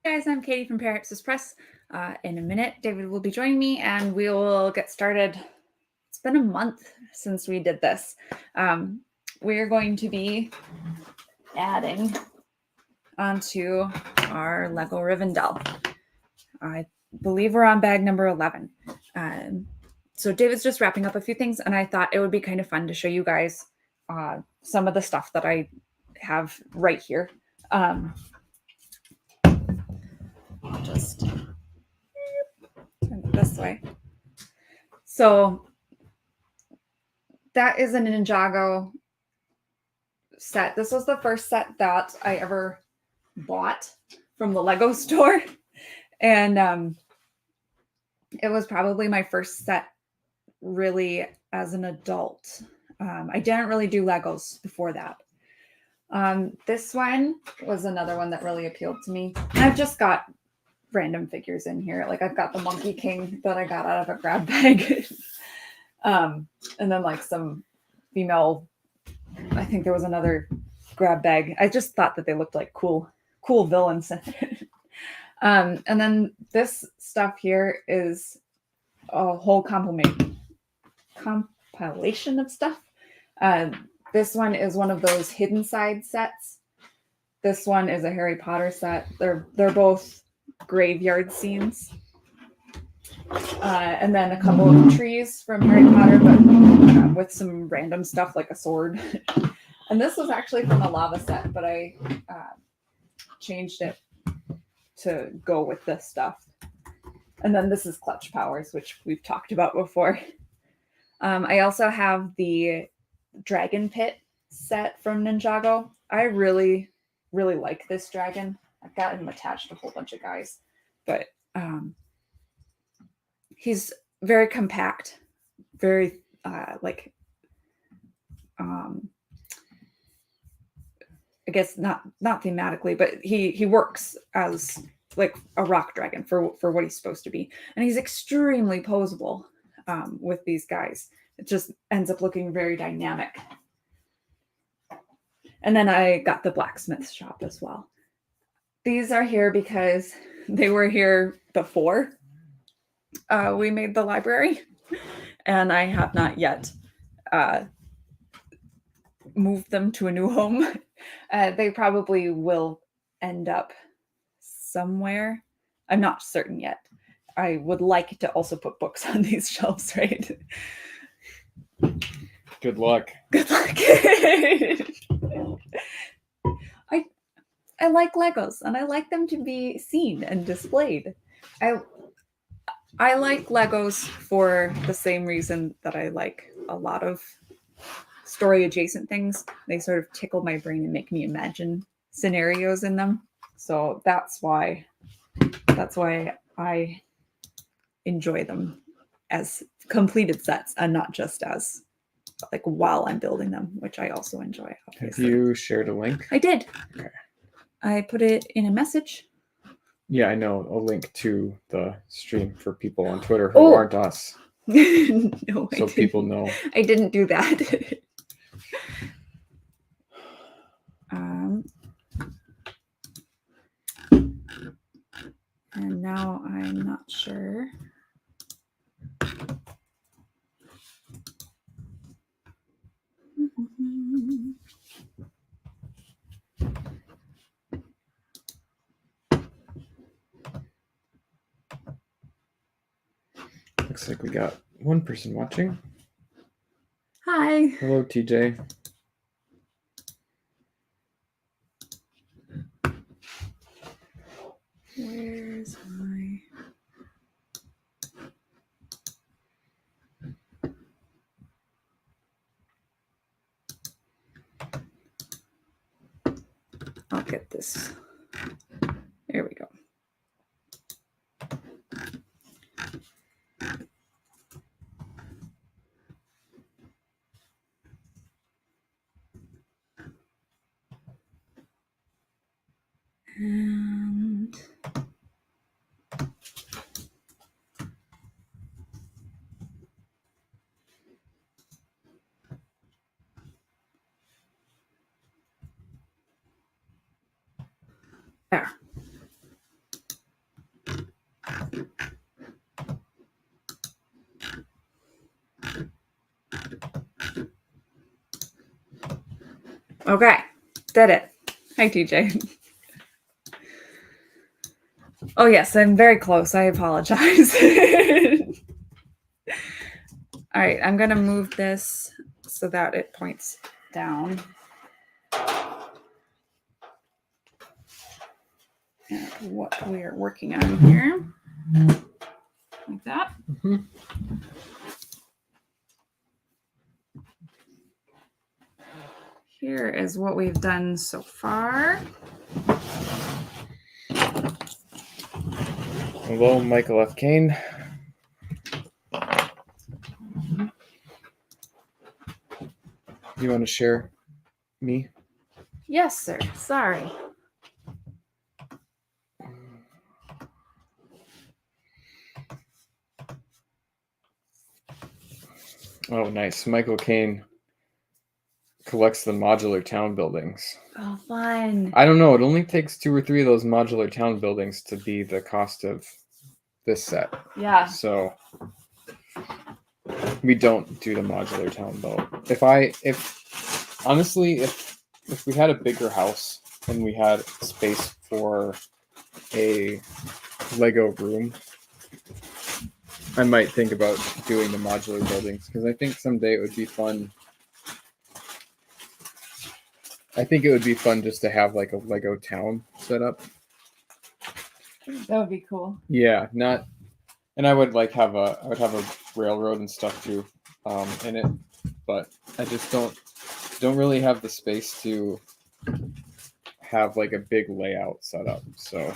Hey guys, I'm Katie from Parapsis Press. In a minute, David will be joining me and we will get started. It's been a month since we did this. We're going to be adding onto our Lego Rivendell. I believe we're on bag number 11. So David's just wrapping up a few things, and I thought it would be kind of fun to show you guys some of the stuff that I have right here. I'll just turn it this way. So that is a Ninjago set. This was the first set that I ever bought from the Lego store. And it was probably my first set really as an adult. I didn't really do Legos before that. This one was another one that really appealed to me. I've just got random figures in here. Like I've got the Monkey King that I got out of a grab bag. And then like some female, I think there was another grab bag. I just thought that they looked like cool villains. And then this stuff here is a whole compilation of stuff. This one is one of those hidden side sets. This one is a Harry Potter set. They're both graveyard scenes. And then a couple of trees from Harry Potter, but with some random stuff like a sword. And this was actually from a lava set, but I changed it to go with this stuff. And then this is Clutch Powers, which we've talked about before. I also have the Dragon Pit set from Ninjago. I really, really like this dragon. I've got him attached to a whole bunch of guys, but he's very compact, very I guess not thematically, but he works as like a rock dragon for what he's supposed to be, and he's extremely posable with these guys. It just ends up looking very dynamic. And then I got the blacksmith shop as well. These are here because they were here before we made the library, and I have not yet moved them to a new home. They probably will end up somewhere. I'm not certain yet. I would like to also put books on these shelves, right? Good luck. Good luck. I like Legos, and I like them to be seen and displayed. I like Legos for the same reason that I like a lot of story adjacent things. They sort of tickle my brain and make me imagine scenarios in them. So that's why I enjoy them as completed sets and not just as like while I'm building them, which I also enjoy. Obviously. Have you shared a link? I did. Okay. I put it in a message. Yeah, I know. A link to the stream for people on Twitter who aren't us. No, so people know. I didn't do that. And now I'm not sure. Looks like we got one person watching. Hi. Hello, TJ. Where's my... I'll get this. There we go. And Okay, did it. Hi, TJ. Oh, yes, I'm very close. I apologize. All right, I'm going to move this so that it points down. And what we are working on here. Like that. Mm-hmm. Here is what we've done so far. Hello, Michael F. Kane. You want to share me? Yes, sir. Sorry. Oh, nice. Michael Caine collects the modular town buildings. Oh, fun. I don't know. It only takes 2 or 3 of those modular town buildings to be the cost of this set. Yeah. So we don't do the modular town though. If we had a bigger house and we had space for a Lego room, I might think about doing the modular buildings because I think someday it would be fun. I think it would be fun just to have like a Lego town set up. That would be cool. Yeah, not, and I would have a railroad and stuff too, in it, but I just don't really have the space to have like a big layout set up. So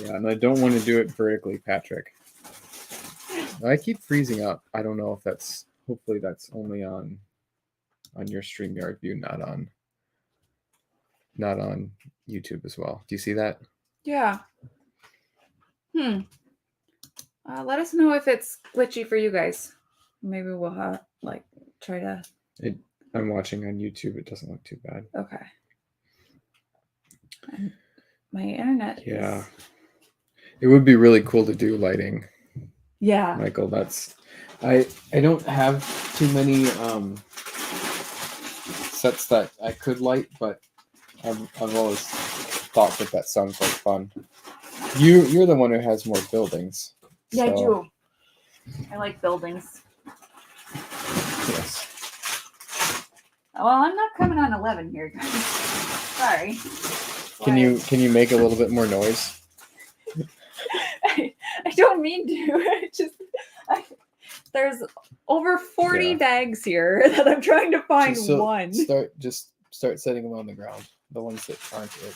yeah, and I don't want to do it vertically, Patrick. I keep freezing up. I don't know if that's, hopefully that's only on your StreamYard view, not on YouTube as well. Do you see that? Yeah. Let us know if it's glitchy for you guys. Maybe we'll have try to. I'm watching on YouTube. It doesn't look too bad. Okay. And my internet. Yeah. It would be really cool to do lighting. Yeah. Michael, I don't have too many sets that I could light, but I've always thought that sounds like fun. You're the one who has more buildings. Yeah, so. I do. I like buildings. Yes. Well, I'm not coming on 11 here, guys. Sorry. Can you make a little bit more noise? I don't mean to. There's over 40 bags here that I'm trying to find one. Start setting them on the ground. The ones that aren't it.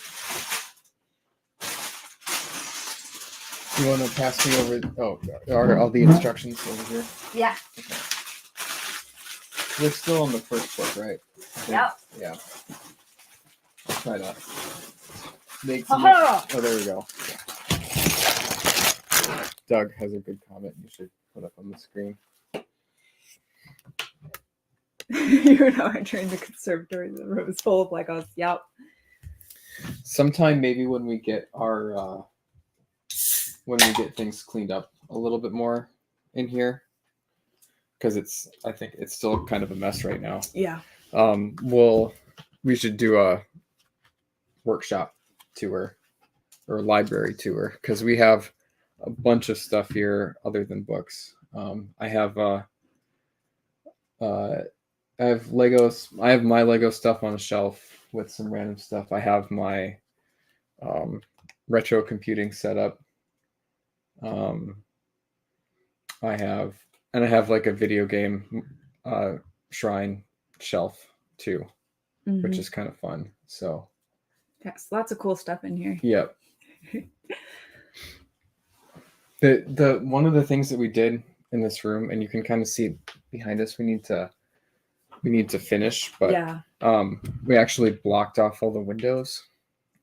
You want to pass me over? Oh, are all the instructions over here? Yeah. Okay. We're still on the first book, right? Yep. Yeah. I'll try to make some. Oh, there we go. Doug has a good comment you should put up on the screen. You know, I trained the conservatory. The room is full of Legos. Yep. Sometime maybe when we get things cleaned up a little bit more in here, because I think it's still kind of a mess right now. Yeah. We should do a workshop tour or library tour because we have a bunch of stuff here other than books. I have Legos. I have my Lego stuff on a shelf with some random stuff. I have my retro computing setup. I have like a video game shrine shelf too, which is kind of fun. So yes, lots of cool stuff in here. Yep. The one of the things that we did in this room, and you can kind of see behind us, we need to finish, but yeah, we actually blocked off all the windows.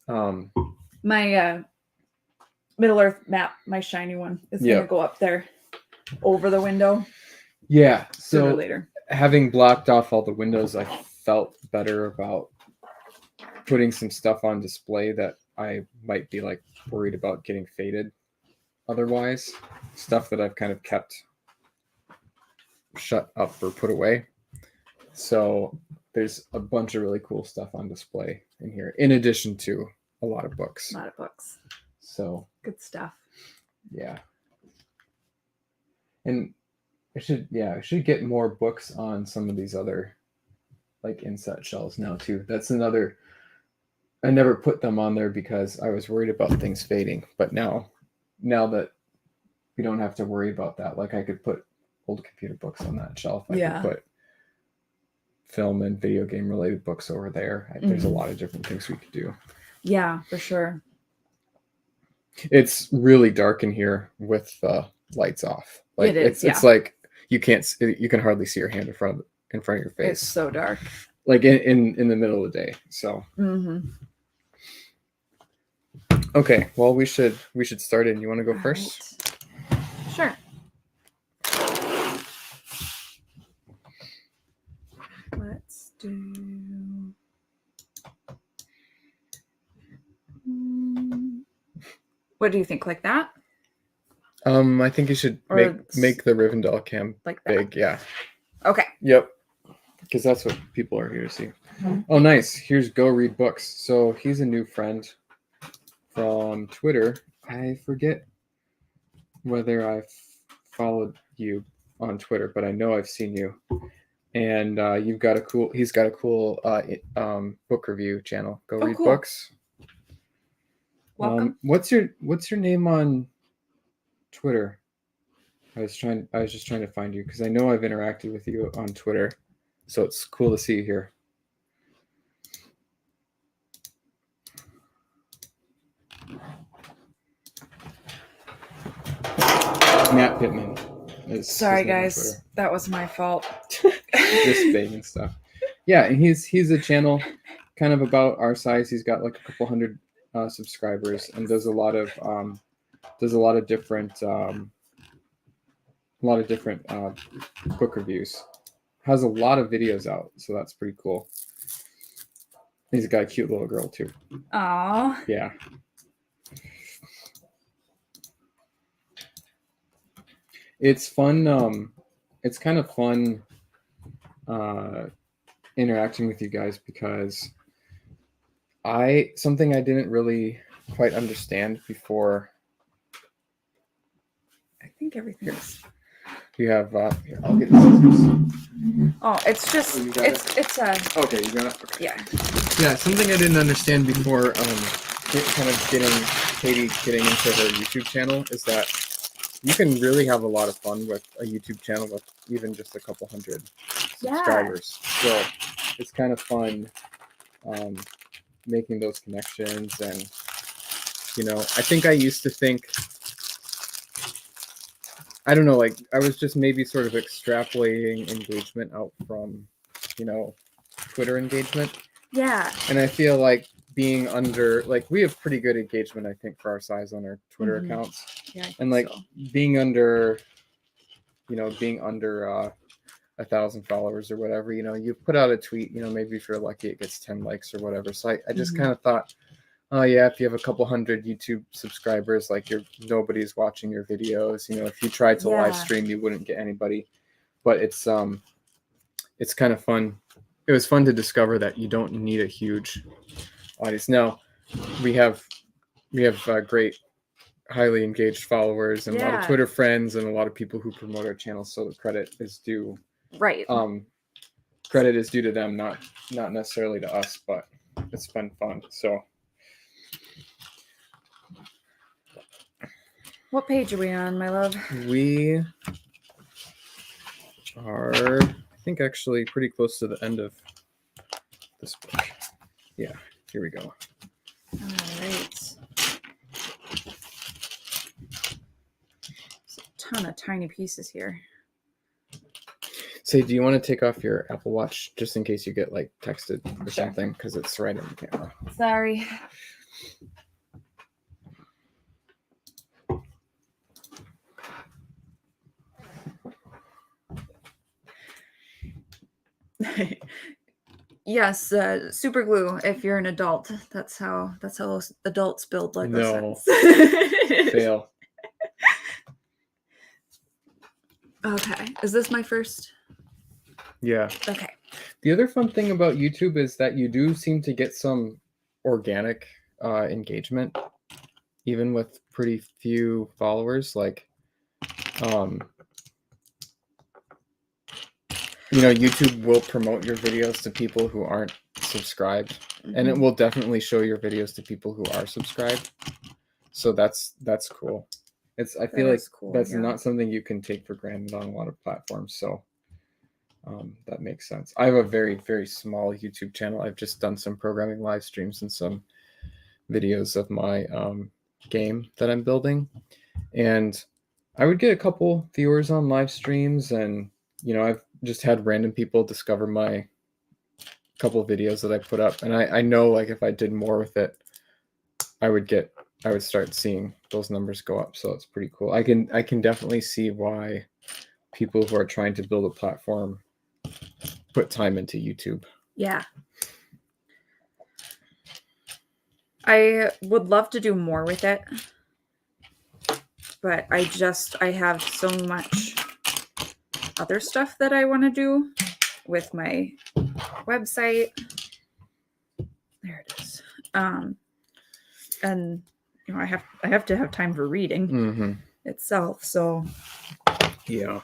My Middle Earth map, my shiny one, is gonna go up there over the window. Yeah, sooner or later. Having blocked off all the windows, I felt better about putting some stuff on display that I might be worried about getting faded. Otherwise, stuff that I've kind of kept shut up or put away. So there's a bunch of really cool stuff on display in here, in addition to a lot of books. A lot of books. So Good stuff. yeah. And I should get more books on some of these other like inset shelves now too. That's another. I never put them on there because I was worried about things fading. But now that we don't have to worry about that, like I could put old computer books on that shelf. I could put film and video game related books over there. There's a lot of different things we could do. Yeah, for sure. It's really dark in here with the lights off. Like it is. It's like you can hardly see your hand in front of your face. It's so dark. Like in the middle of the day. So. Okay, well we should start it. You want to go first? Right. Sure. Let's do. What do you think? Like that? I think you should make the Rivendell cam like that. Big. Yeah. Okay. Yep. Because that's what people are here to see. Oh, nice. Here's Go Read Books. So he's a new friend from Twitter. I forget whether I've followed you on Twitter, but I know I've seen you. And he's got a cool book review channel. Go Read cool. Books. Welcome. What's your name on Twitter? I was just trying to find you because I know I've interacted with you on Twitter. So it's cool to see you here. Matt Pittman. Sorry, guys. That was my fault. Just banging stuff. Yeah, and he's a channel kind of about our size. He's got like a couple hundred subscribers and does a lot of different book reviews. Has a lot of videos out, so that's pretty cool. He's got a cute little girl too. Aww. Yeah. It's fun. It's kind of fun interacting with you guys because something I didn't really quite understand before. I think everything's. You have. Here, I'll get the scissors. Oh, it's just. It's a. Okay, you got it. Okay. Yeah. Yeah, something I didn't understand before. Kind of Katie getting into her YouTube channel is that you can really have a lot of fun with a YouTube channel with even just a couple hundred subscribers. So it's kind of fun making those connections. And, I think I used to think, I don't know, like I was just maybe sort of extrapolating engagement out from, Twitter engagement. Yeah. And I feel like being under, like we have pretty good engagement, I think, for our size on our Twitter accounts. Yeah. And like being under 1,000 followers or whatever, you put out a tweet, maybe if you're lucky it gets 10 likes or whatever. So I just kind of thought, oh yeah, if you have a couple hundred YouTube subscribers, like nobody's watching your videos. If you tried to live stream, you wouldn't get anybody. But it's kind of fun. It was fun to discover that you don't need a huge audience. Now we have great, highly engaged followers and a lot of Twitter friends and a lot of people who promote our channel. So the credit is due. Right. Credit is due to them, not necessarily to us, but it's been fun. So. What page are we on, my love? We are, I think, actually pretty close to the end of this book. Yeah, here we go. All right. There's a ton of tiny pieces here. Say, do you want to take off your Apple Watch just in case you get like texted or something? Because it's right in the camera. Sorry. Yes, super glue if you're an adult. That's how adults build Lego sets. Fail. Okay. Is this my first? Yeah. Okay. The other fun thing about YouTube is that you do seem to get some organic engagement, even with pretty few followers. Like, YouTube will promote your videos to people who aren't subscribed, and it will definitely show your videos to people who are subscribed. So that's cool. I feel like cool, that's yeah. not something you can take for granted on a lot of platforms. So that makes sense. I have a very, very small YouTube channel. I've just done some programming live streams and some videos of my game that I'm building. And I would get a couple viewers on live streams, and I've just had random people discover my couple videos that I put up. And I know, like, if I did more with it, I would start seeing those numbers go up. So it's pretty cool. I can definitely see why people who are trying to build a platform put time into YouTube. Yeah. I would love to do more with it, but I have so much other stuff that I want to do with my website. There it is. And I have to have time for reading itself. So yeah.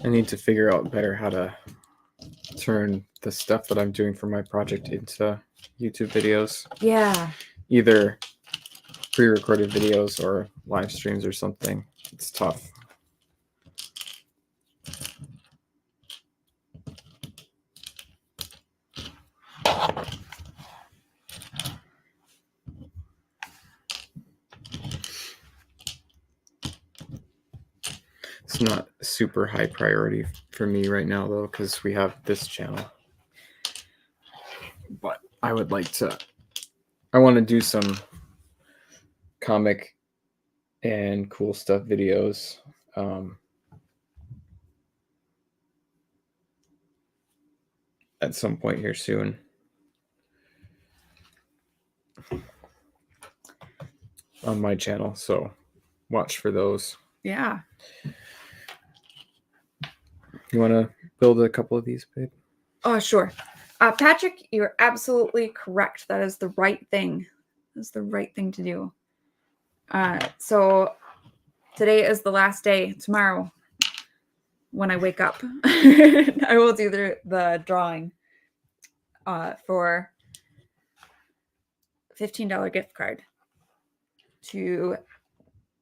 I need to figure out better how to turn the stuff that I'm doing for my project into YouTube videos. Yeah. Either pre-recorded videos or live streams or something. It's tough. It's not super high priority for me right now, though, because we have this channel. But I want to do some comic and cool stuff videos. At some point here soon. On my channel, so watch for those. Yeah. You want to build a couple of these, babe? Oh, sure. Patrick, you're absolutely correct. That is the right thing. That's the right thing to do. So today is the last day. Tomorrow, when I wake up, I will do the drawing for $15 gift card. To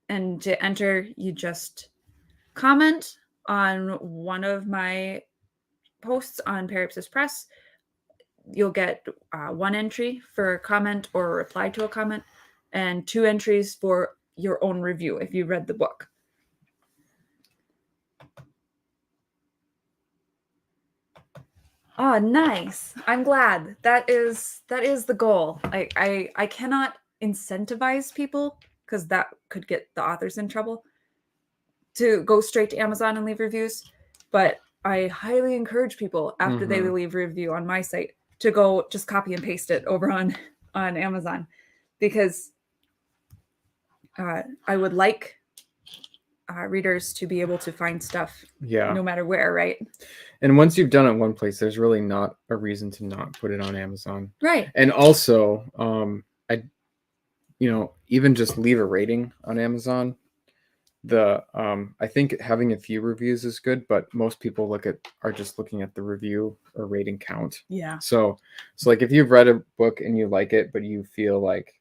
enter, you just comment on one of my posts on Parapsis Press. You'll get one entry for a comment or a reply to a comment, and 2 entries for your own review if you read the book. Oh, nice. I'm glad. That is the goal. I cannot incentivize people, because that could get the authors in trouble, to go straight to Amazon and leave reviews. But I highly encourage people, after they leave a review on my site, to go just copy and paste it over on Amazon, because I would like readers to be able to find stuff no matter where, right? And once you've done it one place, there's really not a reason to not put it on Amazon. Right. And also, even just leave a rating on Amazon. I think having a few reviews is good, but most people are just looking at the review or rating count. Yeah. So like, if you've read a book and you like it, but you feel like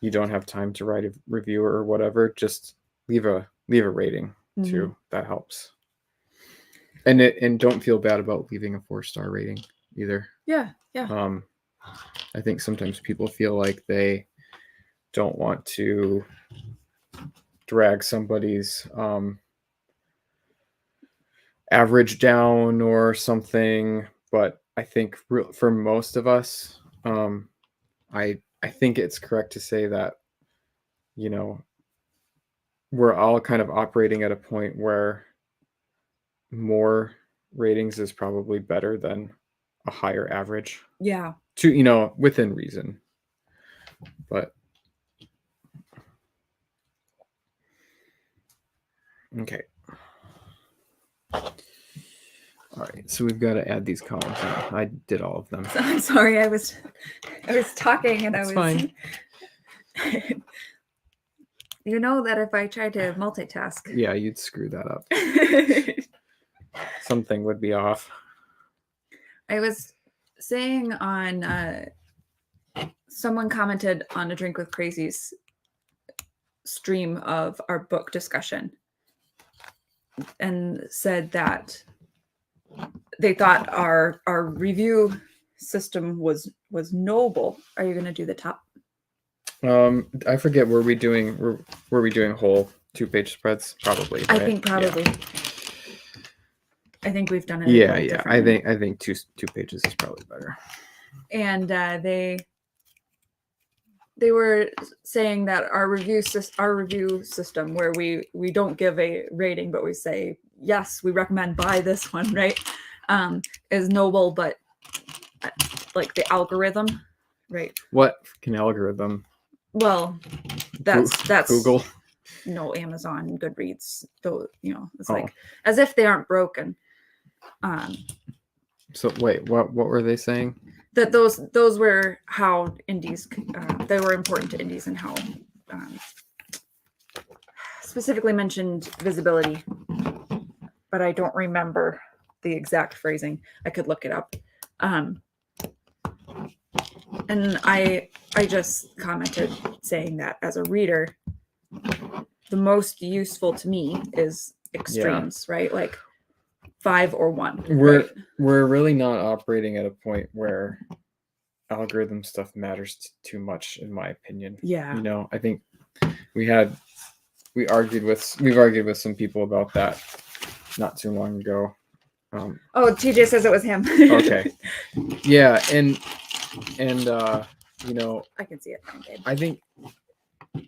you don't have time to write a review or whatever, just leave a rating too. That helps. And don't feel bad about leaving a 4-star rating either. Yeah. I think sometimes people feel like they don't want to drag somebody's average down or something, but I think for most of us, I think it's correct to say that we're all kind of operating at a point where more ratings is probably better than a higher average, Yeah. to within reason. But okay. All right, so we've got to add these columns in. I did all of them. I'm sorry, I was talking and That's I was fine. You know that if I tried to multitask. Yeah, you'd screw that up. Something would be off. I was saying on someone commented on a Drink with Crazy's stream of our book discussion and said that they thought our review system was noble. Are you going to do the top? I forget. Were we doing whole 2-page spreads? Probably. Right? I think probably. Yeah. I think we've done it. Yeah. I think two pages is probably better. And they were saying that our review system, where we don't give a rating, but we say yes, we recommend buy this one, right? Is noble, but like the algorithm, right? What can algorithm? Well, that's Google. No, Amazon, Goodreads. Though it's like as if they aren't broken. So wait, what were they saying? That those were how indies they were important to indies and how specifically mentioned visibility, but I don't remember the exact phrasing. I could look it up. And I just commented saying that as a reader, the most useful to me is extremes, right? Like 5 or 1. We're really not operating at a point where algorithm stuff matters too much, in my opinion. Yeah. I think we've argued with some people about that not too long ago. TJ says it was him. Okay. Yeah, and I can see it now, babe. I think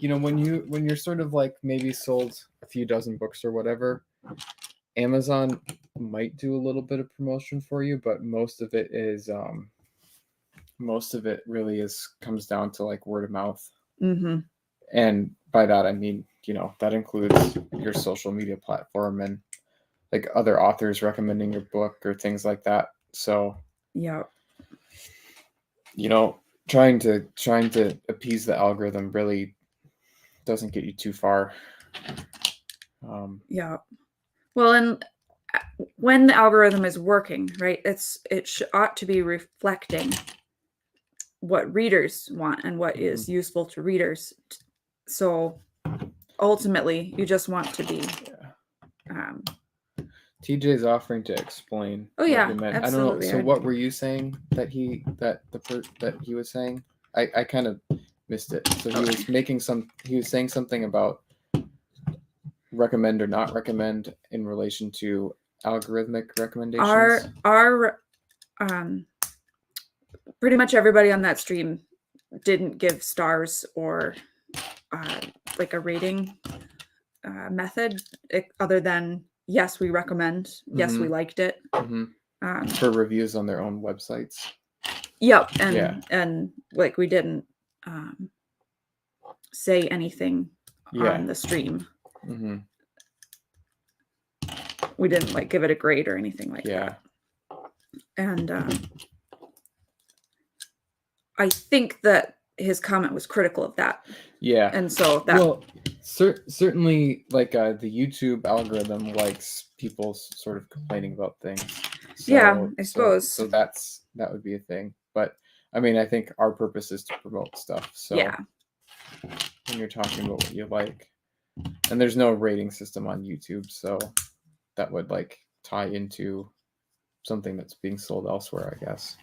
when you're sort of like maybe sold a few dozen books or whatever, Amazon might do a little bit of promotion for you, but most of it really comes down to like word of mouth. Mm-hmm. And by that I mean that includes your social media platform and like other authors recommending your book or things like that. So yeah, trying to appease the algorithm really doesn't get you too far. Yeah. Well, and when the algorithm is working, right, it ought to be reflecting what readers want and what is useful to readers. So ultimately, you just want to be. TJ's offering to explain. Oh yeah, absolutely. I don't know. So what were you saying that he was saying? I kind of missed it. So he was saying something about recommend or not recommend in relation to algorithmic recommendations. Our pretty much everybody on that stream didn't give stars or like a rating method other than yes, we recommend, yes, we liked it. For reviews on their own websites. Yep. And like we didn't say anything on the stream. We didn't like give it a grade or anything like that. And I think that his comment was critical of that. Yeah. And so that certainly like the YouTube algorithm likes people sort of complaining about things. So, yeah, I suppose. So that would be a thing. But I mean, I think our purpose is to promote stuff. So yeah. When you're talking about what you like, and there's no rating system on YouTube, so that would like tie into something that's being sold elsewhere, I guess.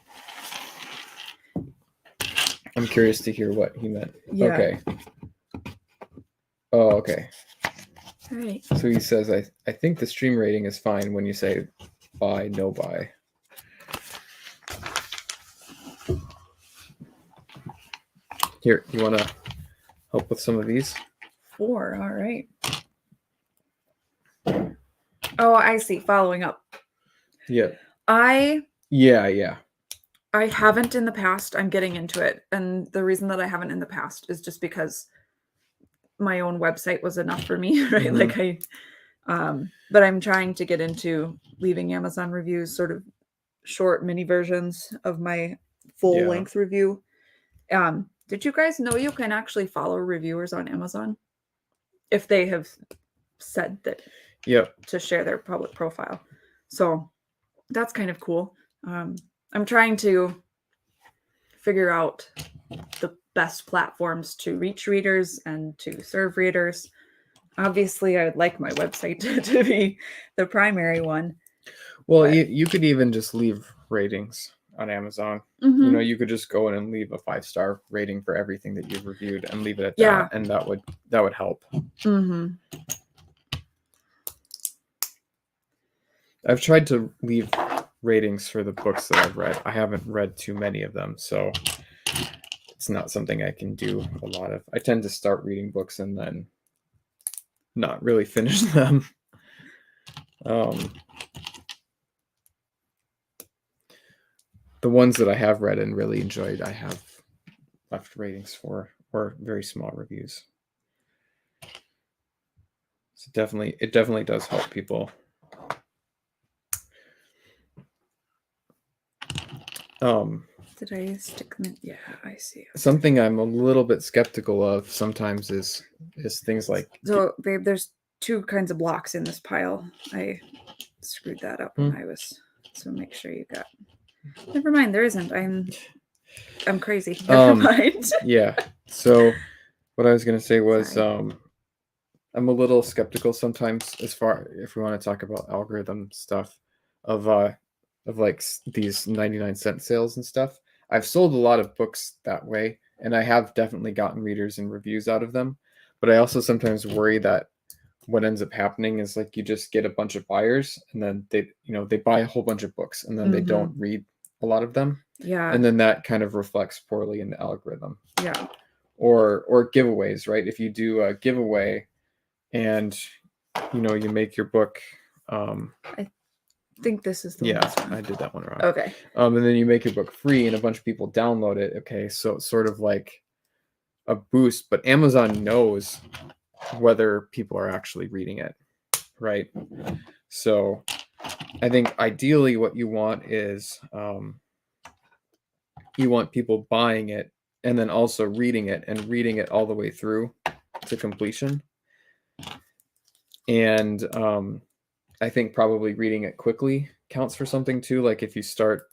I'm curious to hear what he meant. Yeah. Okay. Oh, okay. All right. So he says, I think the stream rating is fine when you say buy, no buy. Here, you want to help with some of these? 4, all right. Oh, I see. Following up. Yeah. I Yeah. haven't in the past. I'm getting into it. And the reason that I haven't in the past is just because my own website was enough for me, right? Mhm. Like but I'm trying to get into leaving Amazon reviews, sort of short mini versions of my full Yeah. length review. Did you guys know you can actually follow reviewers on Amazon if they have said that Yep. to share their public profile? So that's kind of cool. I'm trying to figure out the best platforms to reach readers and to serve readers. Obviously, I would like my website to be the primary one. Well, But- you could even just leave ratings on Amazon. Mhm. You know, you could just go in and leave a 5-star rating for everything that you've reviewed and leave it at Yeah. that, and that would help. Mhm. I've tried to leave ratings for the books that I've read. I haven't read too many of them, so it's not something I can do a lot of. I tend to start reading books and then not really finish them. The ones that I have read and really enjoyed, I have left ratings for, or very small reviews. So it definitely does help people. Did I stick them in? Yeah, I see. Something I'm a little bit skeptical of sometimes is things like So, babe, there's two kinds of blocks in this pile. I screwed that up when I was. So make sure you got. Never mind, there isn't. I'm crazy. Never mind. Yeah. So what I was gonna say was Sorry. I'm a little skeptical sometimes as far if we want to talk about algorithm stuff of like these 99-cent sales and stuff. I've sold a lot of books that way, and I have definitely gotten readers and reviews out of them. But I also sometimes worry that what ends up happening is like you just get a bunch of buyers, and then they buy a whole bunch of books, and then they don't read a lot of them. Yeah. And then that kind of reflects poorly in the algorithm. Yeah. Or giveaways, right? If you do a giveaway and you make your book I think this is the yeah, one. I did that one wrong. Okay. And then you make your book free and a bunch of people download it. Okay, so it's sort of like a boost, but Amazon knows whether people are actually reading it, right? So I think ideally what you want is you want people buying it and then also reading it all the way through to completion. And I think probably reading it quickly counts for something too. Like if you start,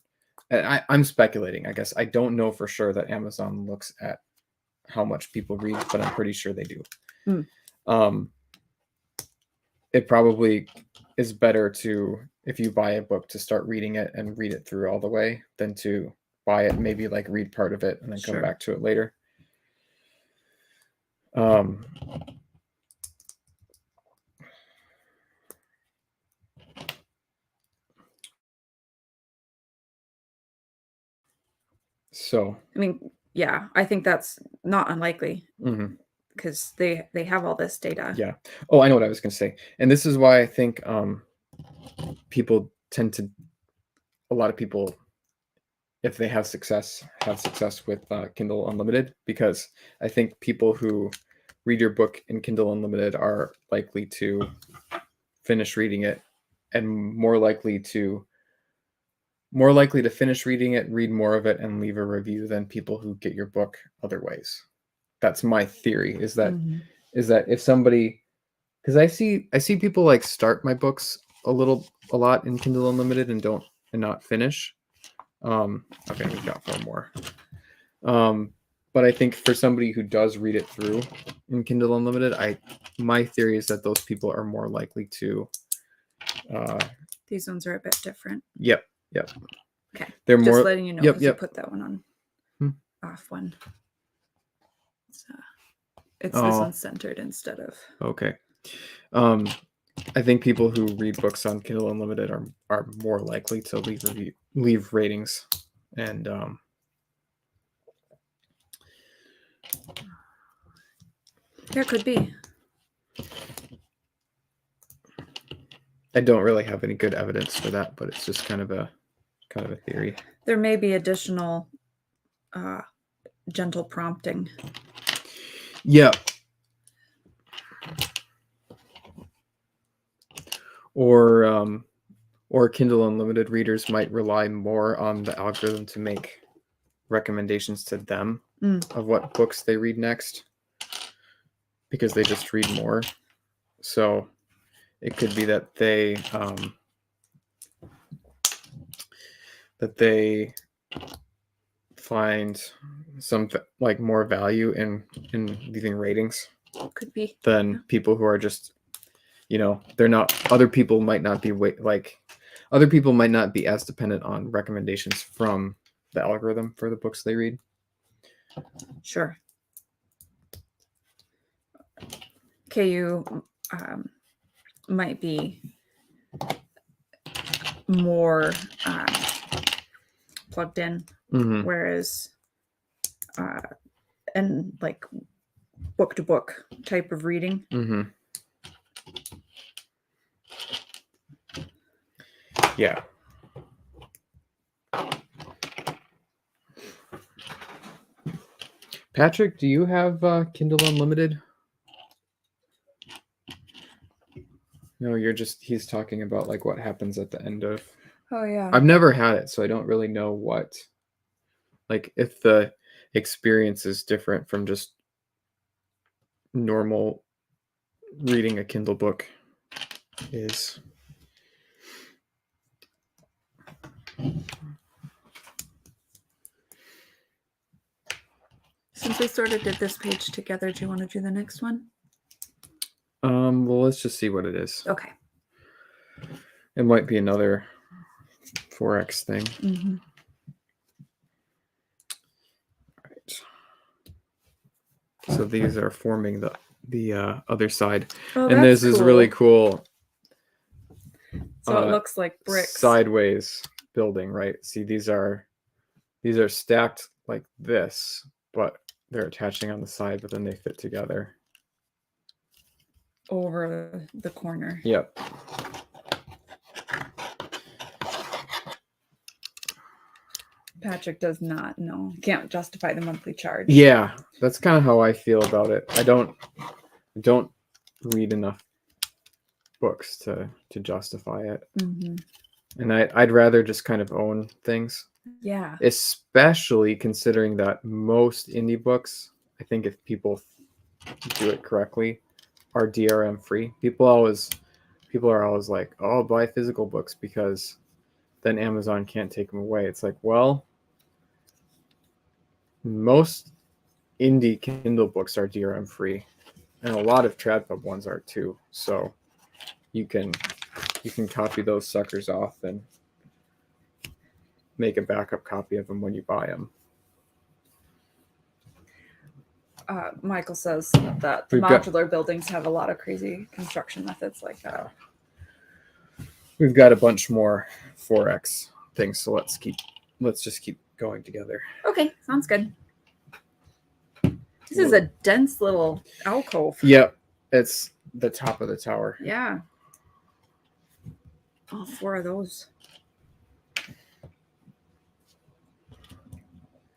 I'm speculating, I guess. I don't know for sure that Amazon looks at how much people read, but I'm pretty sure they do. It probably is better to, if you buy a book, to start reading it and read it through all the way than to buy it, maybe like read part of it and then come back to it later. So I mean, yeah, I think that's not unlikely because they have all this data. Yeah. Oh, I know what I was going to say, and this is why I think people tend to, a lot of people, if they have success with Kindle Unlimited, because I think people who read your book in Kindle Unlimited are likely to finish reading it and more likely to finish reading it, read more of it, and leave a review than people who get your book other ways. That's my theory, is that if somebody, because I see people like start my books a lot in Kindle Unlimited and not finish. Okay, we've got 4 more. But I think for somebody who does read it through in Kindle Unlimited, my theory is that those people are more likely to. These ones are a bit different. Yep. Okay. They're just more. letting you know. Yep. You put that one on off one. It's this one's centered instead of. Okay. I think people who read books on Kindle Unlimited are more likely to leave ratings, and There could be. I don't really have any good evidence for that, but it's just kind of a theory. There may be additional gentle prompting. Yeah. Or Kindle Unlimited readers might rely more on the algorithm to make recommendations to them of what books they read next, because they just read more. So it could be that they find some like more value in leaving ratings. Could be. Than people who are just, they're not. Other people might not be other people might not be as dependent on recommendations from the algorithm for the books they read. Sure. KU might be more plugged in, whereas and like book to book type of reading. Yeah. Patrick, do you have Kindle Unlimited? No, he's talking about like what happens at the end of. Oh yeah. I've never had it, so I don't really know if the experience is different from just normal reading a Kindle book is. Since we sort of did this page together, do you want to do the next one? Well, let's just see what it is. Okay. It might be another 4X thing. All right. So these are forming the other side. Oh, and this is really cool. So it looks like bricks. Sideways building, right? See, these are stacked like this, but they're attaching on the side, but then they fit together. Over the corner. Yep. Patrick does not know. Can't justify the monthly charge. Yeah, that's kind of how I feel about it. I don't read enough books to justify it. And I'd rather just kind of own things. Yeah. Especially considering that most indie books, I think if people do it correctly, are DRM free. People are always like, "Oh, buy physical books because then Amazon can't take them away." It's like, well, most indie Kindle books are DRM free, and a lot of TradPub ones are too. So you can copy those suckers off and make a backup copy of them when you buy them. Michael says that modular buildings have a lot of crazy construction methods like that. We've got a bunch more 4X things, so let's just keep going together. Okay, sounds good. This is a dense little alcove. Yep, it's the top of the tower. Yeah. All 4 of those.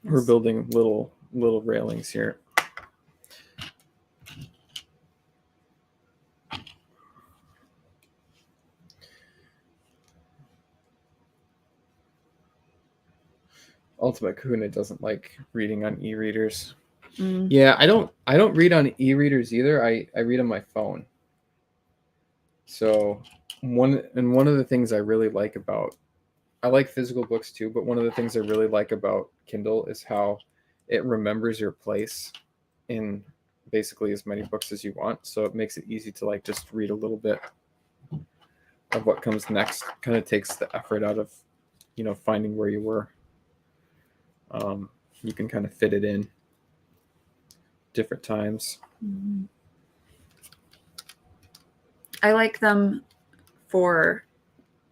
We're building little railings here. Ultimate Kahuna doesn't like reading on e-readers. Yeah, I don't read on e-readers either. I read on my phone. So one of the things I really like I like physical books too, but one of the things I really like about Kindle is how it remembers your place in basically as many books as you want. So it makes it easy to like just read a little bit of what comes next. Kind of takes the effort out of, finding where you were. You can kind of fit it in different times. I like them for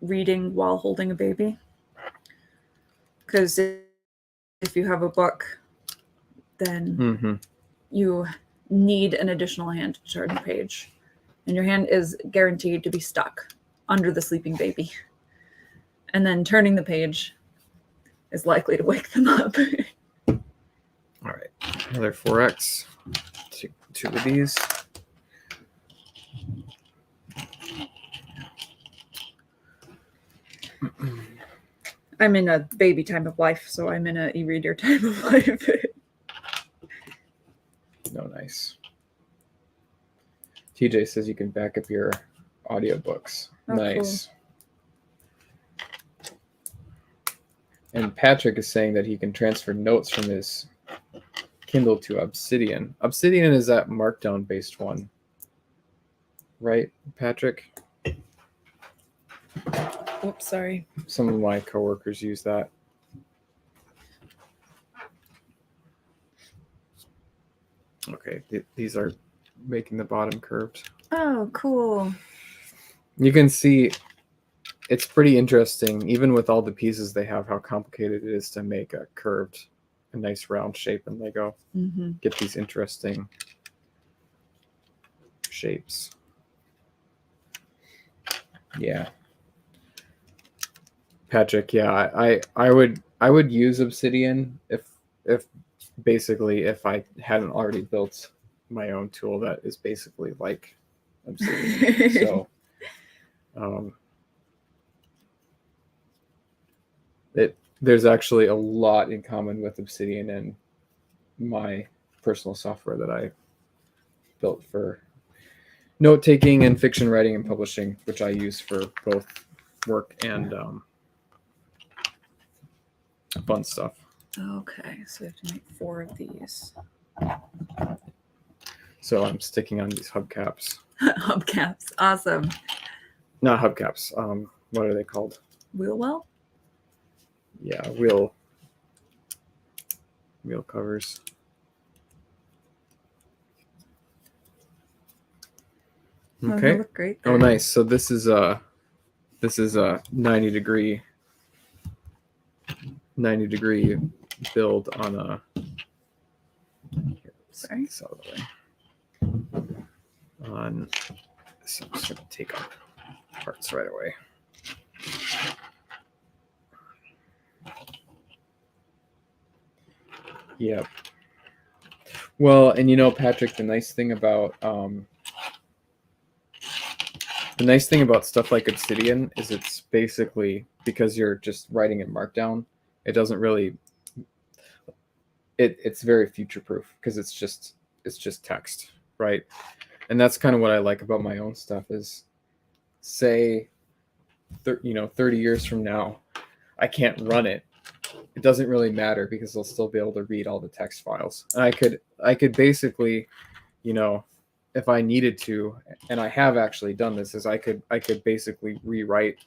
reading while holding a baby, because if you have a book, then you need an additional hand to turn the page, and your hand is guaranteed to be stuck under the sleeping baby. And then turning the page is likely to wake them up. All right, another 4X. Two of these. I'm in a baby time of life, so I'm in a e-reader time of life. No, nice. TJ says you can back up your audiobooks. Oh, nice. Cool. And Patrick is saying that he can transfer notes from his Kindle to Obsidian. Obsidian is that Markdown based one, right, Patrick? Oops, sorry. Some of my coworkers use that. Okay, these are making the bottom curved. Oh, cool. You can see it's pretty interesting, even with all the pieces they have, how complicated it is to make a curved, a nice round shape in Lego. Mm-hmm. Get these interesting shapes. Yeah. Patrick, yeah, I would use Obsidian if basically if I hadn't already built my own tool that is basically like Obsidian. So there's actually a lot in common with Obsidian and my personal software that I built for note taking and fiction writing and publishing, which I use for both work and fun stuff. Okay, so we have to make 4 of these. So I'm sticking on these hubcaps. Hubcaps, awesome. Not hubcaps. What are they called? Wheel well? Yeah, wheel covers. Okay. Oh, look great there. Oh, nice. So this is a 90 degree build on a. Sorry. This out of the way. On this, I'm just gonna take out parts right away. Yep. Well, and you know, Patrick, the nice thing about stuff like Obsidian is it's basically, because you're just writing in Markdown, it doesn't really. It's very future proof because it's just text, right? And that's kind of what I like about my own stuff is, say, 30 years from now, I can't run it. It doesn't really matter because I'll still be able to read all the text files. And I could basically, if I needed to, and I have actually done this, is I could basically rewrite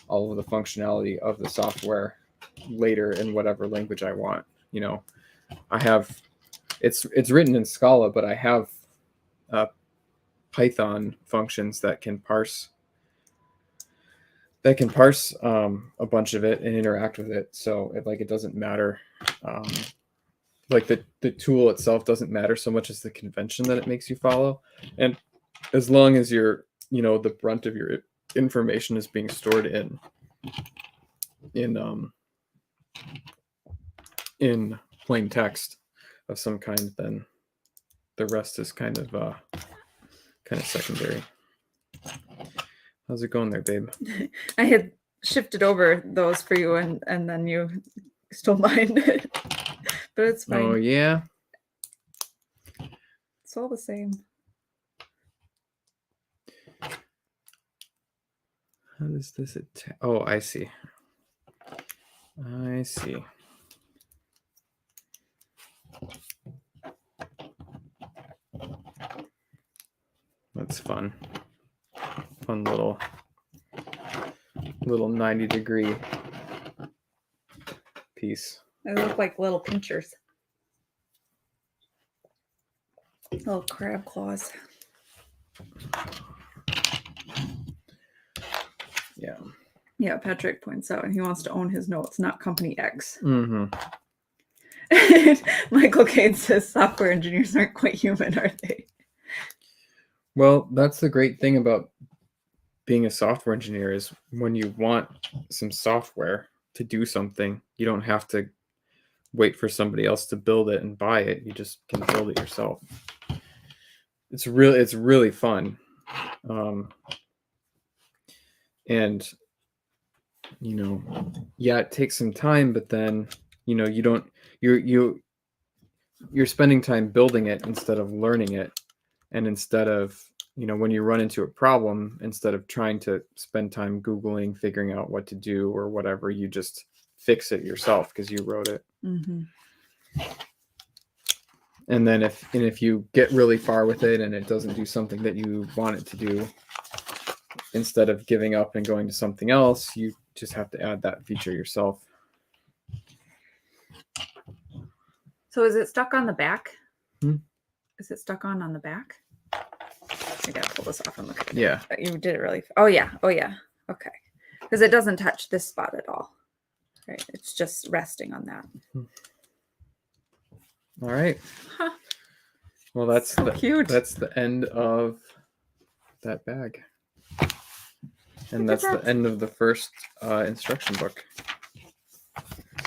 all of the functionality of the software later in whatever language I want. I have it's written in Scala, but I have Python functions that can parse a bunch of it and interact with it. So it doesn't matter. Like the tool itself doesn't matter so much as the convention that it makes you follow. And as long as the brunt of your information is being stored in plain text of some kind, then the rest is kind of secondary. How's it going there, babe? I had shifted over those for you, and then you stole mine. But it's fine. Oh, yeah? It's all the same. How does this oh, I see. That's fun. Fun little 90 degree piece. They look like little pinchers. Little crab claws. Yeah. Yeah, Patrick points out he wants to own his notes, not Company X. Mm-hmm. Michael Cade says software engineers aren't quite human, are they? Well, that's the great thing about being a software engineer is when you want some software to do something, you don't have to wait for somebody else to build it and buy it. You just can build it yourself. It's really fun. And yeah, it takes some time, but then you're spending time building it instead of learning it. And instead of, when you run into a problem, instead of trying to spend time Googling, figuring out what to do or whatever, you just fix it yourself because you wrote it. Mm-hmm. And then if you get really far with it and it doesn't do something that you want it to do, instead of giving up and going to something else, you just have to add that feature yourself. So is it stuck on the back? Hmm? Is it stuck on the back? I gotta pull this off and look at it. Yeah. You did it really. Oh yeah. Okay. Because it doesn't touch this spot at all. Right. It's just resting on that. All right. Huh. Well, that's So cute. That's the end of that bag. And that's the end of the first instruction book.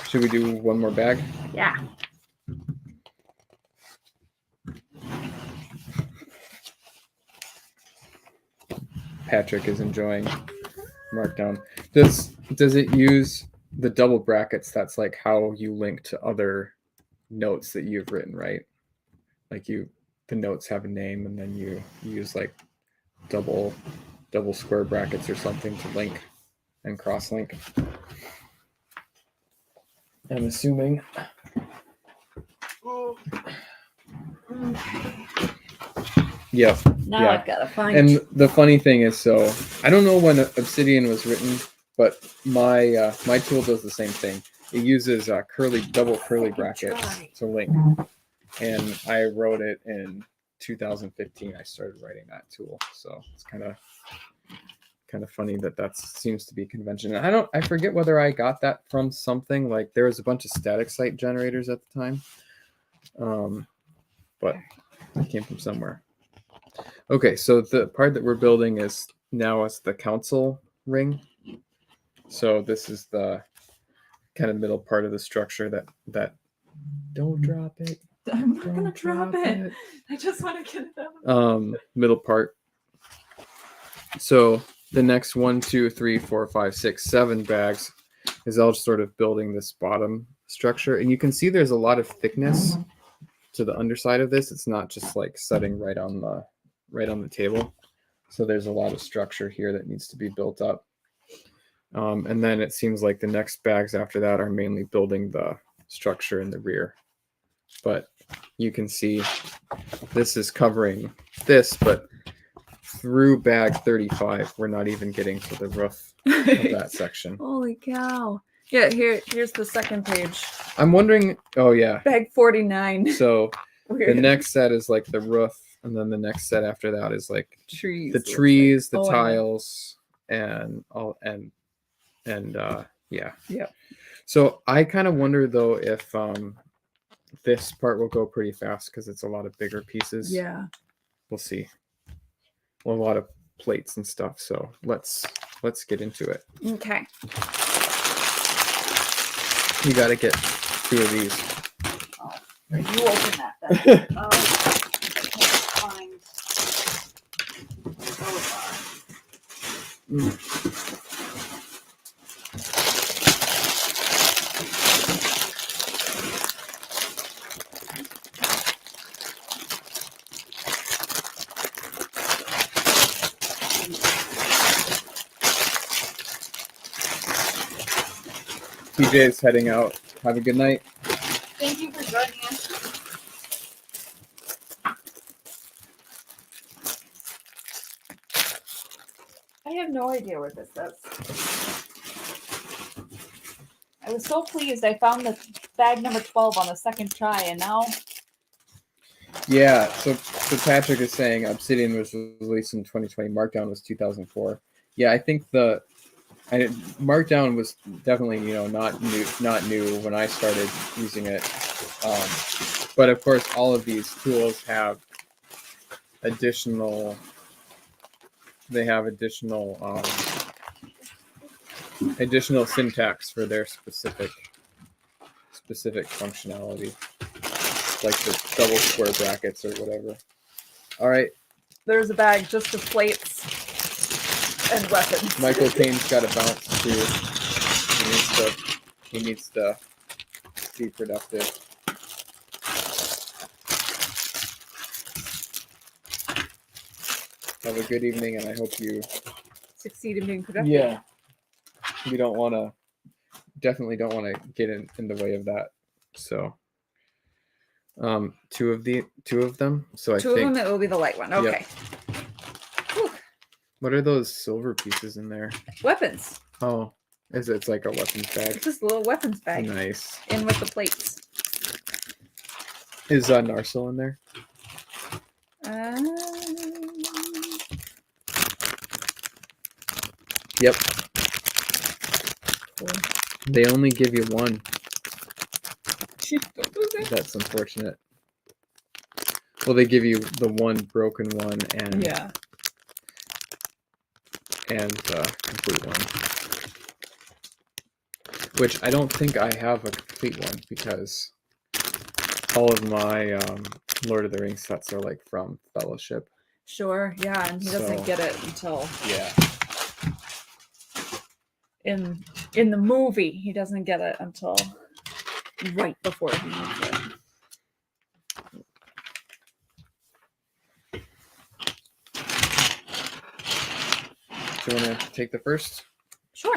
Should we do one more bag? Yeah. Patrick is enjoying Markdown. Does it use the double brackets? That's like how you link to other notes that you've written, right? Like the notes have a name, and then you use like double square brackets or something to link and cross link. I'm assuming. Yep. Now yeah. I've got to find. And the funny thing is, so I don't know when Obsidian was written, but my tool does the same thing. It uses double curly brackets to link, and I wrote it in 2015. I started writing that tool, so it's kind of funny that seems to be convention. I forget whether I got that from something, like there was a bunch of static site generators at the time, but it came from somewhere. Okay, so the part that we're building is the council ring. So this is the kind of middle part of the structure that don't drop it. I'm not gonna drop it. I just want to get it out. Middle part. So the next 1, 2, 3, 4, 5, 6, 7 bags is all sort of building this bottom structure, and you can see there's a lot of thickness to the underside of this. It's not just like setting right on the table. So there's a lot of structure here that needs to be built up. And then it seems like the next bags after that are mainly building the structure in the rear. But you can see this is covering this, but through bag 35, we're not even getting to the roof of that section. Holy cow. Yeah, here's the second page. I'm wondering, oh yeah. Bag 49. So the next set is like the roof, and then the next set after that is like trees. The trees, the tiles, and yeah. So I kind of wonder though if this part will go pretty fast because it's a lot of bigger pieces. Yeah. We'll see. Well, a lot of plates and stuff. So let's get into it. Okay. You got to get 2 of these. Oh, you open that then. I can't find where those are. PJ's heading out. Have a good night. Thank you for joining us. I have no idea what this is. I was so pleased I found the bag number 12 on the second try, and now... Yeah, so Patrick is saying Obsidian was released in 2020. Markdown was 2004. Yeah, I think Markdown was definitely, not new when I started using it. But of course, all of these tools have additional they have additional syntax for their specific functionality, like the double square brackets or whatever. All right, There's a bag just of plates and weapons. Michael Caine's got to bounce too. He needs to be productive. Have a good evening, and I hope you Succeed in being productive. Yeah, we definitely don't want to get in the way of that. So, two of them. So I Two think of them, it will be the light one. Okay. Whew. What are those silver pieces in there? Weapons. Oh, it's like a weapons bag. It's just a little weapons bag. Nice. In with the plates. Is Narsil in there? Yep. Cool. They only give you one. Don't lose it. That's unfortunate. Well, they give you the one broken one and complete one. Which I don't think I have a complete one because all of my Lord of the Rings sets are like from Fellowship. Sure, yeah, and he doesn't get it until in the movie. He doesn't get it until right before he moves it. Do you want to take the first? Sure.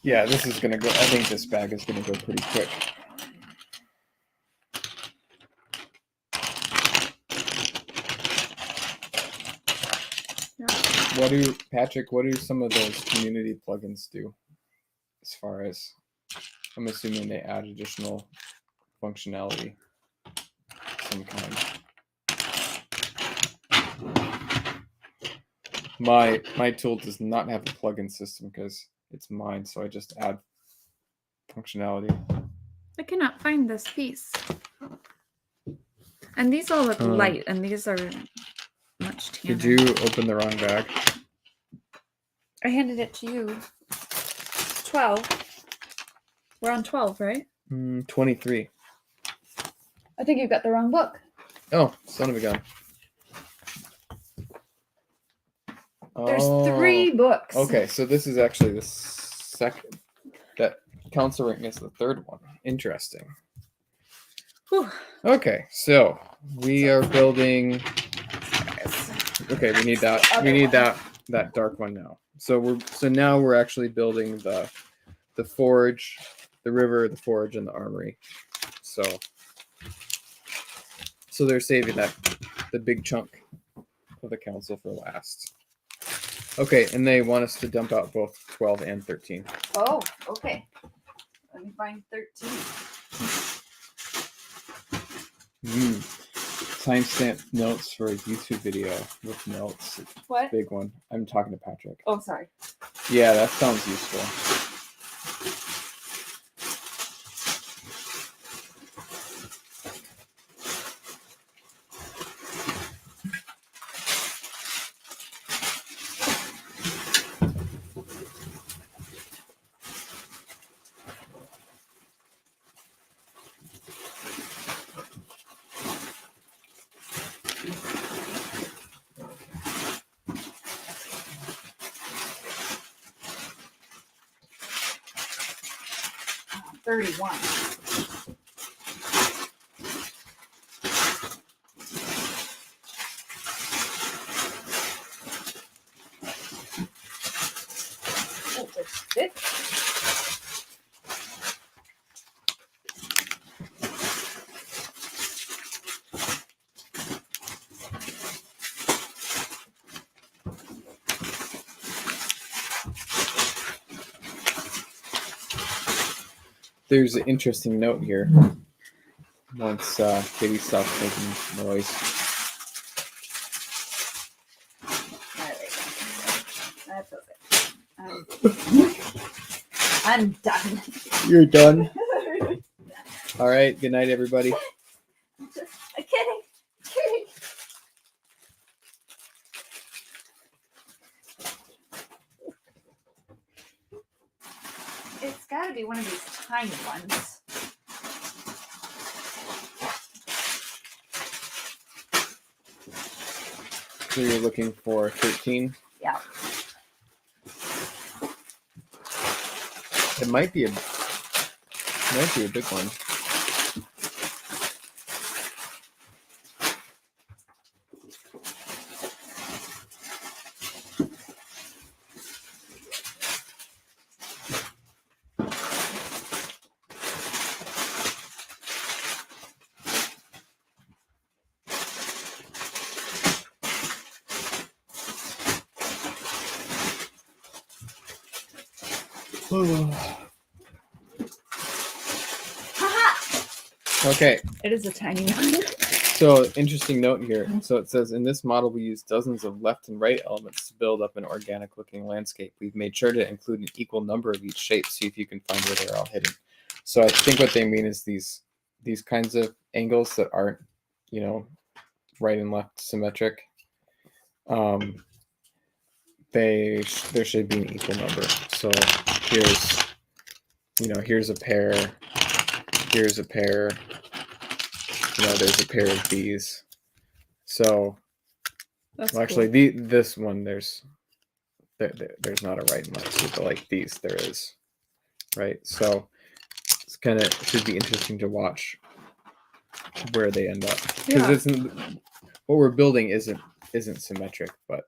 Yeah, this is gonna go. I think this bag is gonna go pretty quick. What do some of those community plugins do? As far as I'm assuming they add additional functionality of some kind. My tool does not have a plugin system because it's mine, so I just add functionality. I cannot find this piece. And these all look light, and these are much tanner. Did you open the wrong bag? I handed it to you. 12. We're on 12, right? 23. I think you got the wrong book. Oh, son of a gun. There's 3 books. Okay, so this is actually the second. That Council Ring is the third one. Interesting. Whew. Okay, so we are building. Okay, we need that. We need that dark one now. So now we're actually building the forge, the river, the forge, and the armory. So they're saving the big chunk of the council for last. Okay, and they want us to dump out both 12 and 13. Oh, okay. Let me find 13. Timestamp notes for a YouTube video with notes. What? Big one. I'm talking to Patrick. Oh, sorry. Yeah, that sounds useful. Oh, 31. Oh, there's 50. There's an interesting note here. Once Katie stops making noise. That's okay. I'm done. You're done. All right. Good night, everybody. Just kidding. be one of these tiny ones. So you're looking for 13? Yeah. It might be a big one. Okay. It is a tiny one. So, interesting note here. So it says, in this model, we use dozens of left and right elements to build up an organic-looking landscape. We've made sure to include an equal number of each shape, see if you can find where they're all hidden. So I think what they mean is these kinds of angles that aren't, right and left symmetric. There should be an equal number. So here's a pair. Here's a pair. There's a pair of these. So, actually, this one there's not a right and left, but like these there is, right? So it's should be interesting to watch where they end up, because what we're building isn't symmetric, but.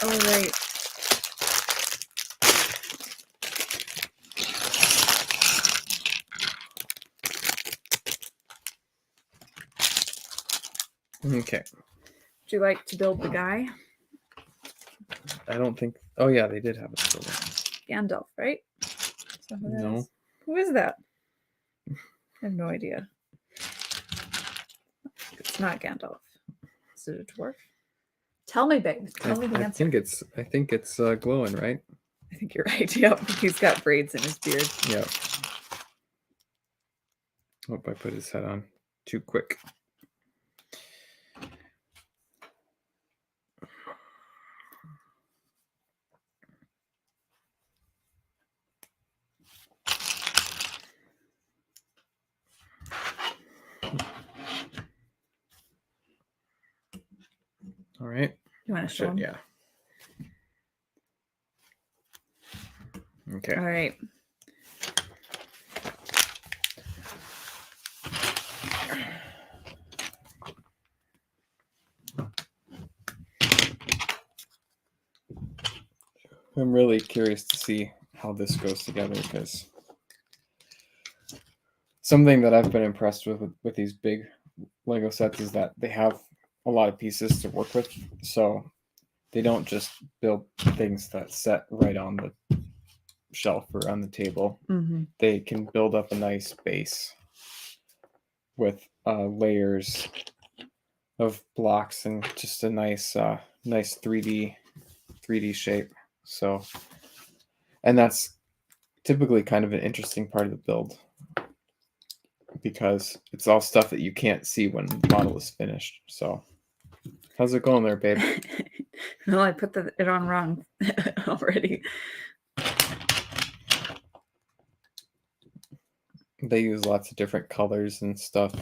Oh right. Okay. Would you like to build the guy? I don't think. Oh yeah, they did have a builder. Gandalf, right? So No. Who is that? I have no idea. It's not Gandalf. Is it a dwarf? Tell me, babe. Tell me the answer. I think it's glowing, right? I think you're right. Yep. He's got braids in his beard. Yep. Hope I put his head on too quick. All right. You want to show him? Yeah. Okay. All right. I'm really curious to see how this goes together, because something that I've been impressed with these big Lego sets is that they have a lot of pieces to work with. So they don't just build things that set right on the shelf or on the table. Mm-hmm. They can build up a nice base with layers of blocks and just a nice 3D shape. So, and that's typically kind of an interesting part of the build, because it's all stuff that you can't see when the model is finished. So, how's it going there, babe? No, I put it on wrong already. They use lots of different colors and stuff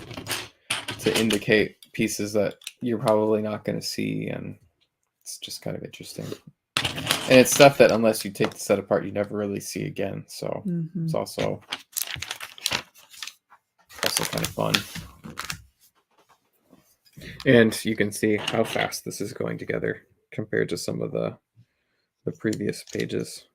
to indicate pieces that you're probably not going to see, and it's just kind of interesting. And it's stuff that, unless you take the set apart, you never really see again. So It's also kind of fun. And you can see how fast this is going together compared to some of the previous pages.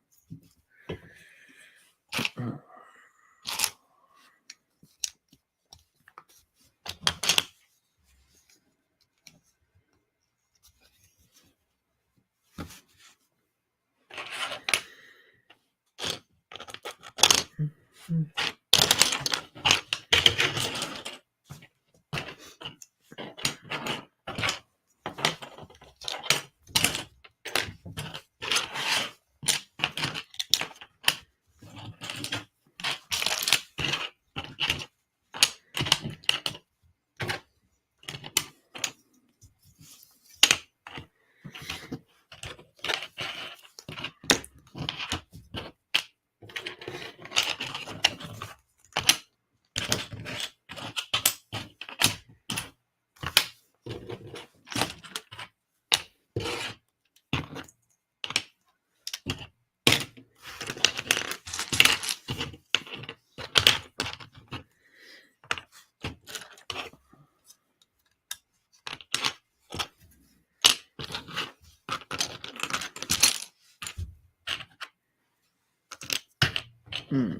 There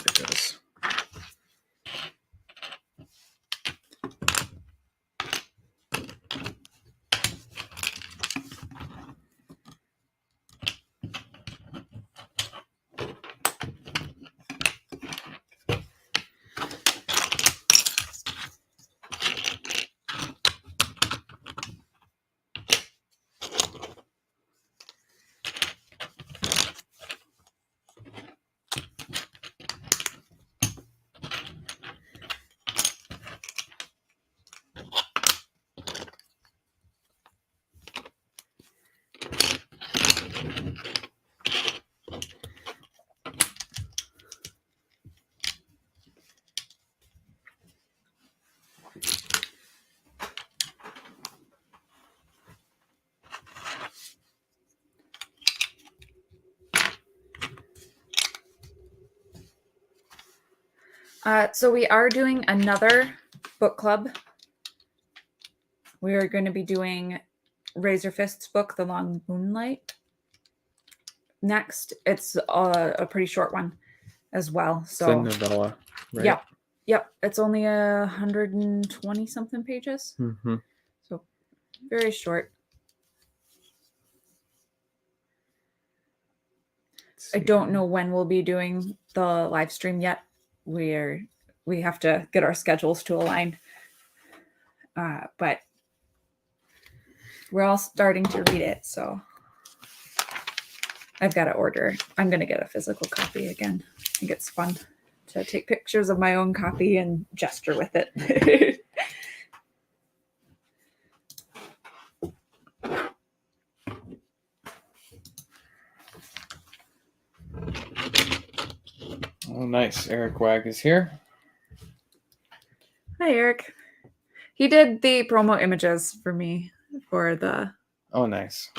it goes. So we are doing another book club. We are going to be doing Razor Fist's book, The Long Moonlight. Next, it's a pretty short one as well. So It's a novella, right? Yep. Yep. It's only 120 something pages. Mm-hmm. So very short. I don't know when we'll be doing the live stream yet. We have to get our schedules to align. But we're all starting to read it, so I've got to order. I'm going to get a physical copy again. I think it's fun to take pictures of my own copy and gesture with it. Oh, nice. Eric Wag is here. Hi, Eric. He did the promo images for me for the Oh, nice.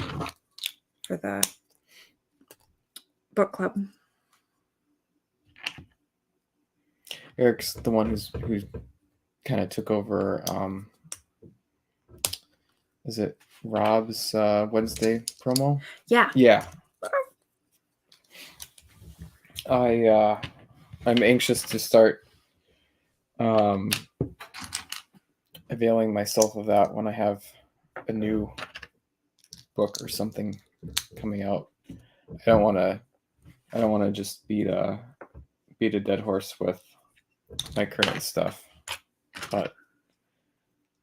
Book club. Eric's the one who kind of took over. Is it Rob's Wednesday promo? Yeah. Yeah. I'm anxious to start availing myself of that when I have a new book or something coming out. I don't want to just beat a dead horse with my current stuff, but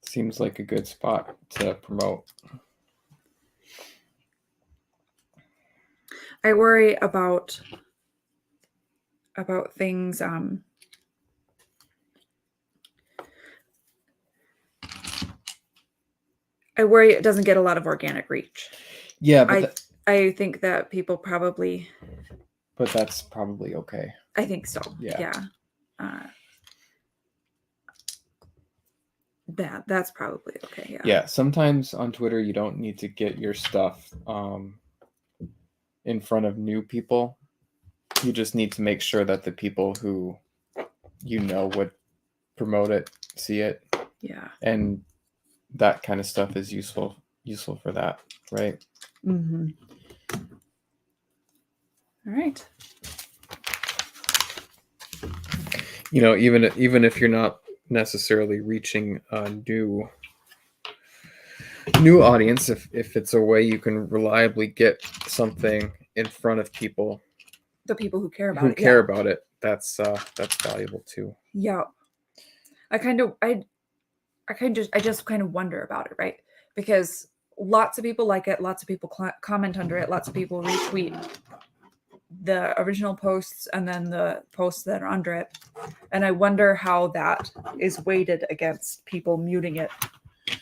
it seems like a good spot to promote. I worry about things I worry it doesn't get a lot of organic reach. Yeah, but I think that people probably. But that's probably okay. I think so. Yeah. That's probably okay. Yeah. Yeah. Sometimes on Twitter you don't need to get your stuff in front of new people. You just need to make sure that the people who would promote it see it. Yeah. And that kind of stuff is useful for that, right? Mm-hmm. All right. Even if you're not necessarily reaching a new audience, if it's a way you can reliably get something in front of people, the people who care about it, that's valuable too. Yeah. I just kind of wonder about it, right? Because lots of people like it, lots of people comment under it, lots of people retweet the original posts and then the posts that are under it. And I wonder how that is weighted against people muting it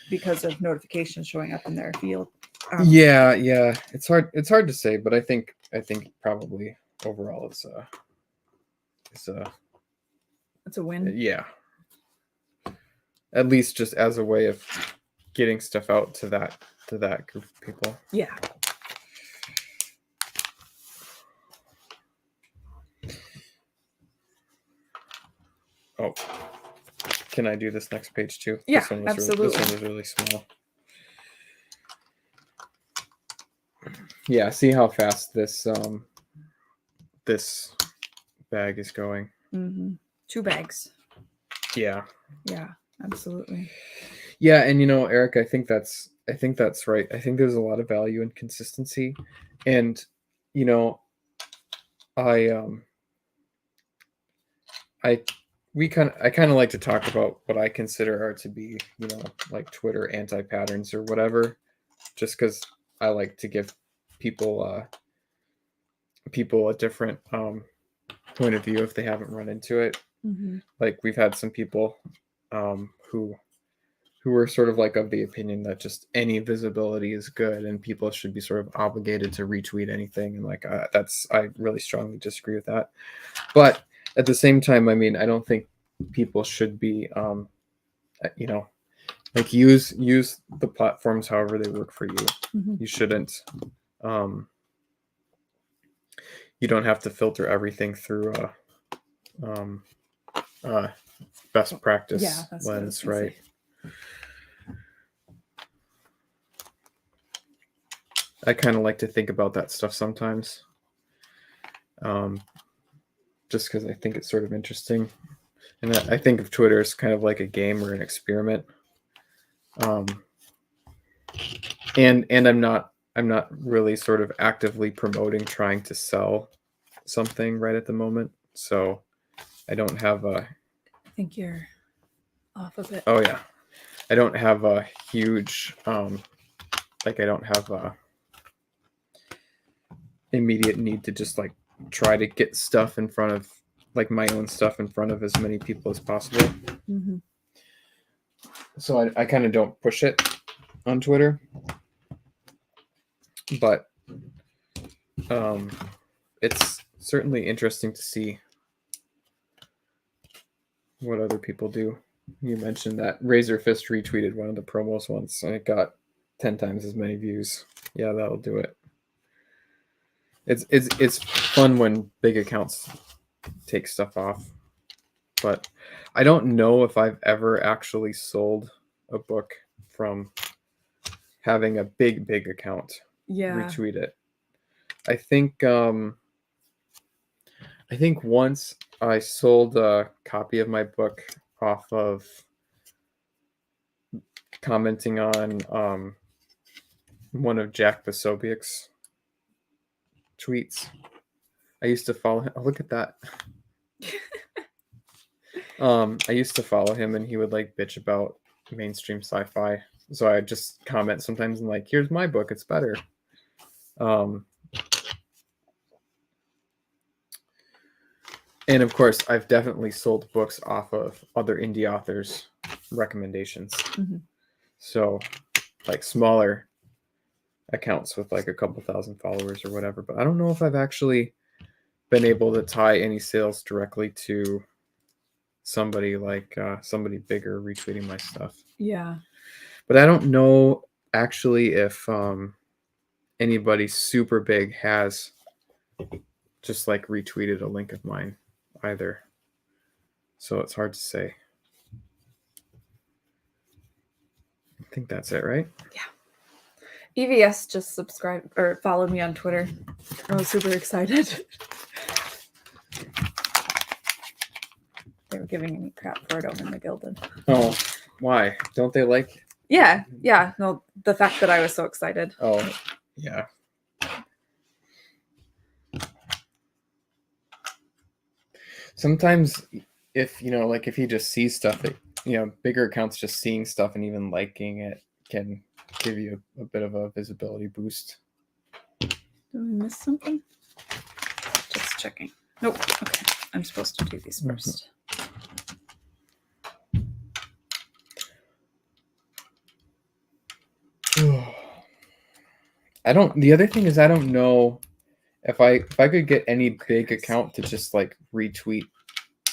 because of notifications showing up in their field. Yeah. It's hard to say, but I think probably overall it's a win. Yeah. At least just as a way of getting stuff out to that group of people. Yeah. Oh, can I do this next page too? Yeah, this one absolutely. This one was really small. Yeah, see how fast this this bag is going. 2 bags. Yeah. Yeah, absolutely. Yeah, and Eric, I think that's right. I think there's a lot of value in consistency, and I I kind of like to talk about what I consider are to be like Twitter anti-patterns or whatever, just because I like to give people a different point of view if they haven't run into it. Like we've had some people who were sort of like of the opinion that just any visibility is good and people should be sort of obligated to retweet anything, and like I really strongly disagree with that. But at the same time, I mean, I don't think people should be like use the platforms however they work for you. You shouldn't you don't have to filter everything through a best practice lens, right? I kind of like to think about that stuff sometimes, just because I think it's sort of interesting, and I think of Twitter as kind of like a game or an experiment. And I'm not really sort of actively promoting trying to sell something right at the moment, so I don't have a. I think you're off a bit. Oh yeah, I don't have a huge like I don't have a immediate need to just like try to get stuff in front of like my own stuff in front of as many people as possible. So I kind of don't push it on Twitter, but it's certainly interesting to see what other people do. You mentioned that Razor Fist retweeted one of the promos once and it got 10 times as many views. Yeah, that'll do it. It's fun when big accounts take stuff off, but I don't know if I've ever actually sold a book from having a big account retweet it. I think once I sold a copy of my book off of commenting on one of Jack Posobiec's tweets. I used to follow him. Oh, look at that. I used to follow him and he would like bitch about mainstream sci-fi. So I just comment sometimes and like, here's my book, it's better. And of course, I've definitely sold books off of other indie authors' recommendations. So like smaller accounts with like a couple thousand followers or whatever. But I don't know if I've actually been able to tie any sales directly to somebody like somebody bigger retweeting my stuff. Yeah. But I don't know actually if anybody super big has just like retweeted a link of mine either. So it's hard to say. I think that's it, right? Yeah. EVS just subscribed or followed me on Twitter. I was super excited. They were giving me crap for it over in the Gilded. Oh, why? Don't they like? Yeah. No, the fact that I was so excited. Oh, yeah. Sometimes if like if you just see stuff that bigger accounts just seeing stuff and even liking it can give you a bit of a visibility boost. Did we miss something? Just checking. Nope. Okay. I'm supposed to do these first. The other thing is I don't know if I could get any big account to just like retweet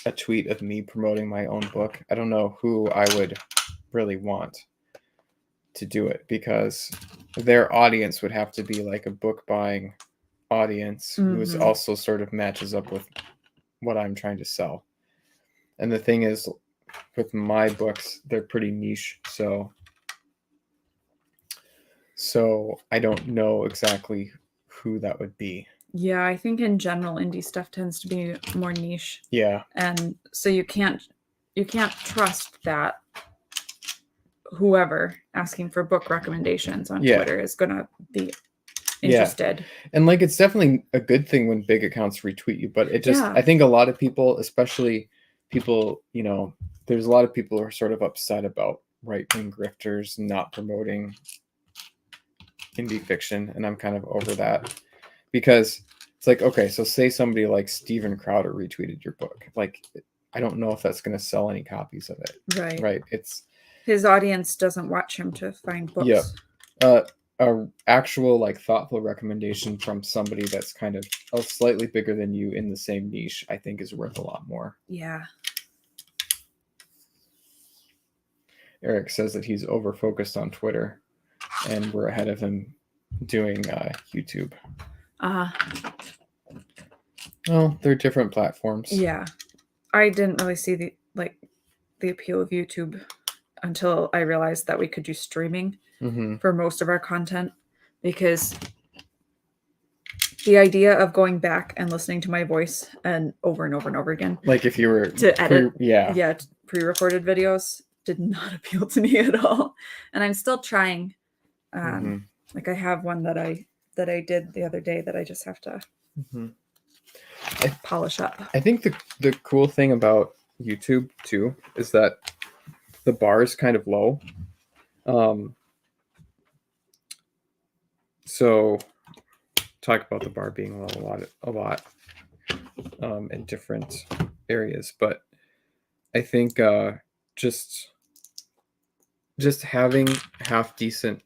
a tweet of me promoting my own book. I don't know who I would really want to do it because their audience would have to be like a book buying audience who is also sort of matches up with what I'm trying to sell. And the thing is with my books, they're pretty niche. So I don't know exactly who that would be. Yeah, I think in general indie stuff tends to be more niche, Yeah. and so you can't trust that whoever asking for book recommendations on Yeah. Twitter is going to be Yeah. interested. And like, it's definitely a good thing when big accounts retweet you, but it just, Yeah. I think a lot of people, especially people, you know, there's a lot of people who are sort of upset about right-wing grifters not promoting indie fiction, and I'm kind of over that, because it's like, okay, so say somebody like Steven Crowder retweeted your book, like, I don't know if that's going to sell any copies of it. Right. It's his audience doesn't watch him to find books. Yeah. A actual like thoughtful recommendation from somebody that's kind of slightly bigger than you in the same niche, I think, is worth a lot more. Yeah. Eric says that he's over focused on Twitter, and we're ahead of him doing YouTube. Well, they're different platforms. Yeah, I didn't really see the appeal of YouTube until I realized that we could do streaming for most of our content, because the idea of going back and listening to my voice and over and over again, like if you were to edit pre-recorded videos, did not appeal to me at all. And I'm still trying. Like, I have one that I did the other day that I just have to polish up. I think the cool thing about YouTube too is that the bar is kind of low. So talk about the bar being a lot in different areas, but I think just having half decent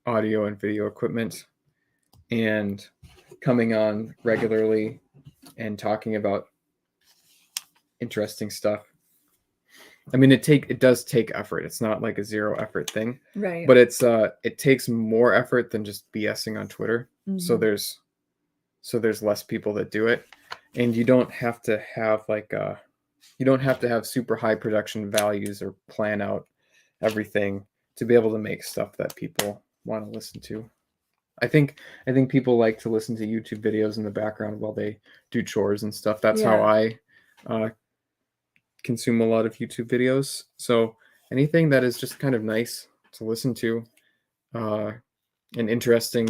audio and video equipment and coming on regularly and talking about interesting stuff. I mean, it does take effort. It's not like a zero effort thing, right? But it takes more effort than just BSing on Twitter. So there's less people that do it, and you don't have to have super high production values or plan out everything to be able to make stuff that people want to listen to. I think people like to listen to YouTube videos in the background while they do chores and stuff. That's how I consume a lot of YouTube videos. So anything that is just kind of nice to listen to and interesting,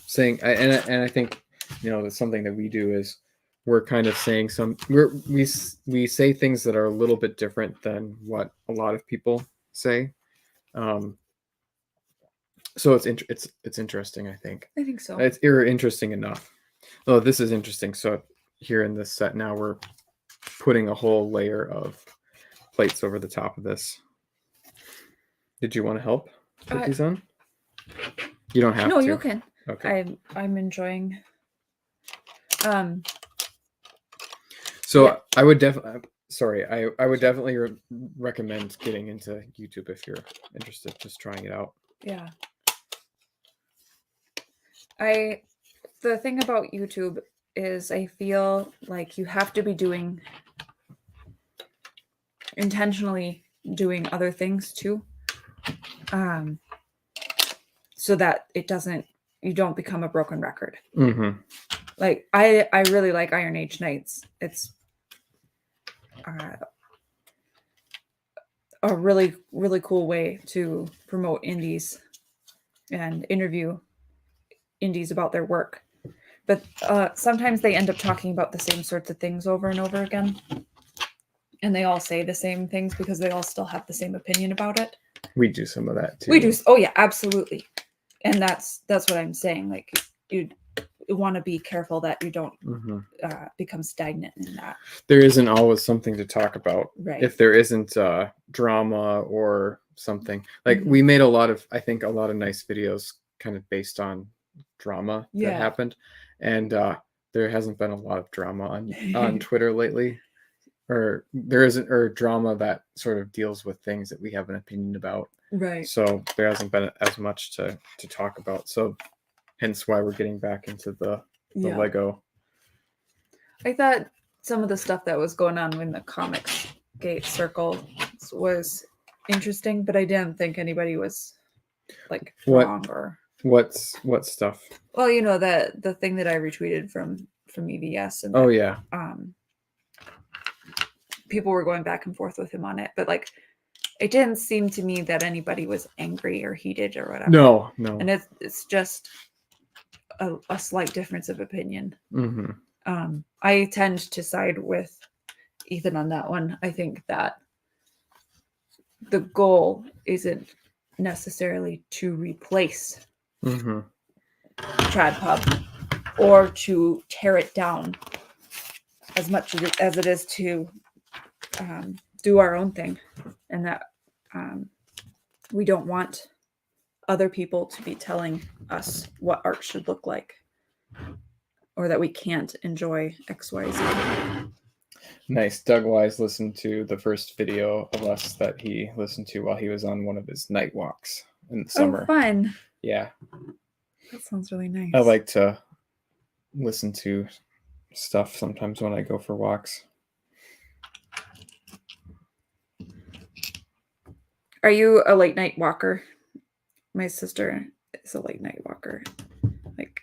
saying, and I think, that's something that we do is we're kind of saying we say things that are a little bit different than what a lot of people say. So it's interesting, I think. I think so. It's interesting enough. Oh, this is interesting. So here in this set now, we're putting a whole layer of plates over the top of this. Did you want to help put these on? You don't have to. No, you can. Okay. I'm enjoying. So yeah. I would definitely. Sorry, I would definitely recommend getting into YouTube if you're interested, just trying it out. Yeah. The thing about YouTube is I feel like you have to be intentionally doing other things too, so that you don't become a broken record. Like I really like Iron Age Nights. It's a really, really cool way to promote indies and interview indies about their work. But sometimes they end up talking about the same sorts of things over and over again. And they all say the same things because they all still have the same opinion about it. We do some of that too. We do. Oh yeah, absolutely. And that's what I'm saying. Like, you want to be careful that you don't become stagnant in that. There isn't always something to talk about. Right. If there isn't drama or something. Like we made a lot of nice videos kind of based on drama that happened. And there hasn't been a lot of drama on Twitter lately. Or there isn't, or drama that sort of deals with things that we have an opinion about. Right. So there hasn't been as much to talk about. So hence why we're getting back into the Lego. I thought some of the stuff that was going on in the Comics Gate circle was interesting, but I didn't think anybody was like wrong or. What stuff? Well, the thing that I retweeted from EVS, and Oh that, yeah. people were going back and forth with him on it, but like, it didn't seem to me that anybody was angry or heated or whatever. No. And it's just a slight difference of opinion. Mm-hmm. I tend to side with Ethan on that one. I think that the goal isn't necessarily to replace Mm-hmm. Trad Pub or to tear it down as much as it is to do our own thing, and that we don't want other people to be telling us what art should look like, or that we can't enjoy XYZ. Nice. Doug Wise listened to the first video of us that he listened to while he was on one of his night walks in the summer. Oh, fun. Yeah. That sounds really nice. I like to listen to stuff sometimes when I go for walks. Are you a late night walker? My sister is a late night walker. Like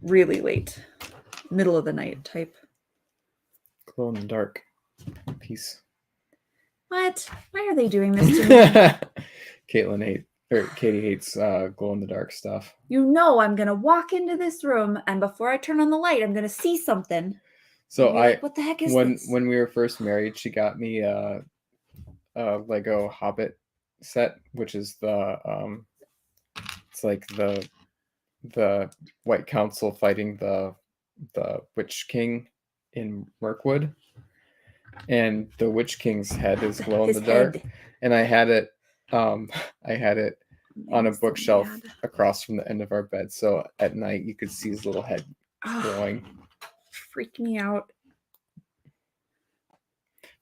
really late. Middle of the night type. Glow in the dark piece. What? Why are they doing this to me? Katie hates glow in the dark stuff. I'm gonna walk into this room, and before I turn on the light, I'm gonna see something. So like, what the heck is this? When we were first married, she got me a Lego Hobbit set, which is it's like the White Council fighting the Witch King in Mirkwood, and the Witch King's head is glow in the dark, and I had it on a bookshelf across from the end of our bed, so at night you could see his little head glowing. Freak me out.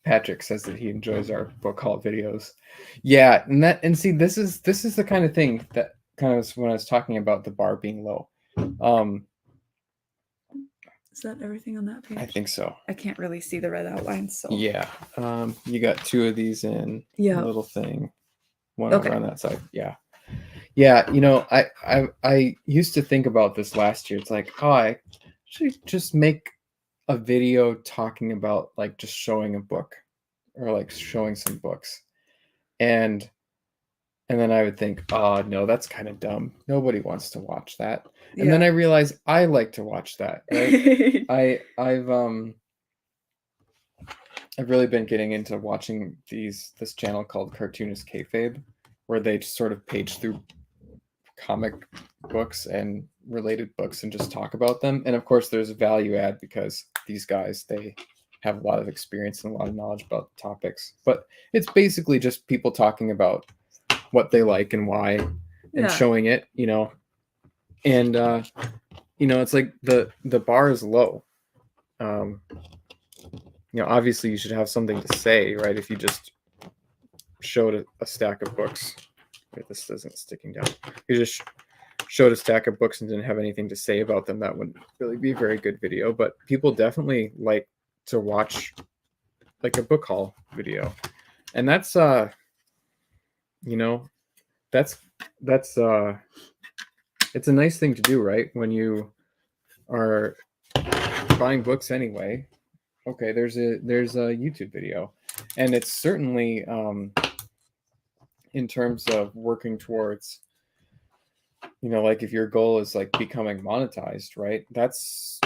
Patrick says that he enjoys our book haul videos. Yeah, and see, this is the kind of thing that kind of when I was talking about the bar being low. Is that everything on that page? I think so. I can't really see the red outlines, so yeah. You got two of these in a little thing. One over on that side. Yeah. Yeah, I used to think about this last year. It's like, I should just make a video talking about like just showing a book or like showing some books. And then I would think, oh no, that's kind of dumb. Nobody wants to watch that. And then I realized I like to watch that. Right? I've really been getting into watching this channel called Cartoonist Kayfabe, where they just sort of page through comic books and related books and just talk about them. And of course there's a value add because these guys, they have a lot of experience and a lot of knowledge about the topics, but it's basically just people talking about what they like and why and showing it, and it's like the bar is low. Obviously you should have something to say, right? If you just showed a stack of books. Wait, this isn't sticking down. You just showed a stack of books and didn't have anything to say about them, that wouldn't really be a very good video. But people definitely like to watch like a book haul video, and that's it's a nice thing to do, right? When you are buying books anyway. Okay, there's a YouTube video, and it's certainly in terms of working towards, like if your goal is like becoming monetized, right? That's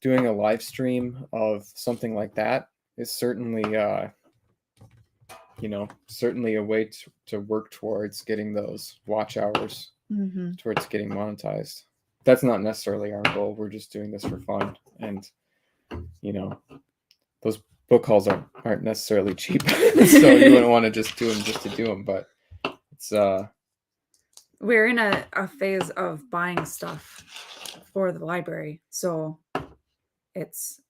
doing a live stream of something like that is certainly certainly a way to work towards getting those watch hours, towards getting monetized. That's not necessarily our goal. We're just doing this for fun, and those book hauls aren't necessarily cheap, so you wouldn't want to just do them just to do them. But it's we're in a phase of buying stuff for the library, so it's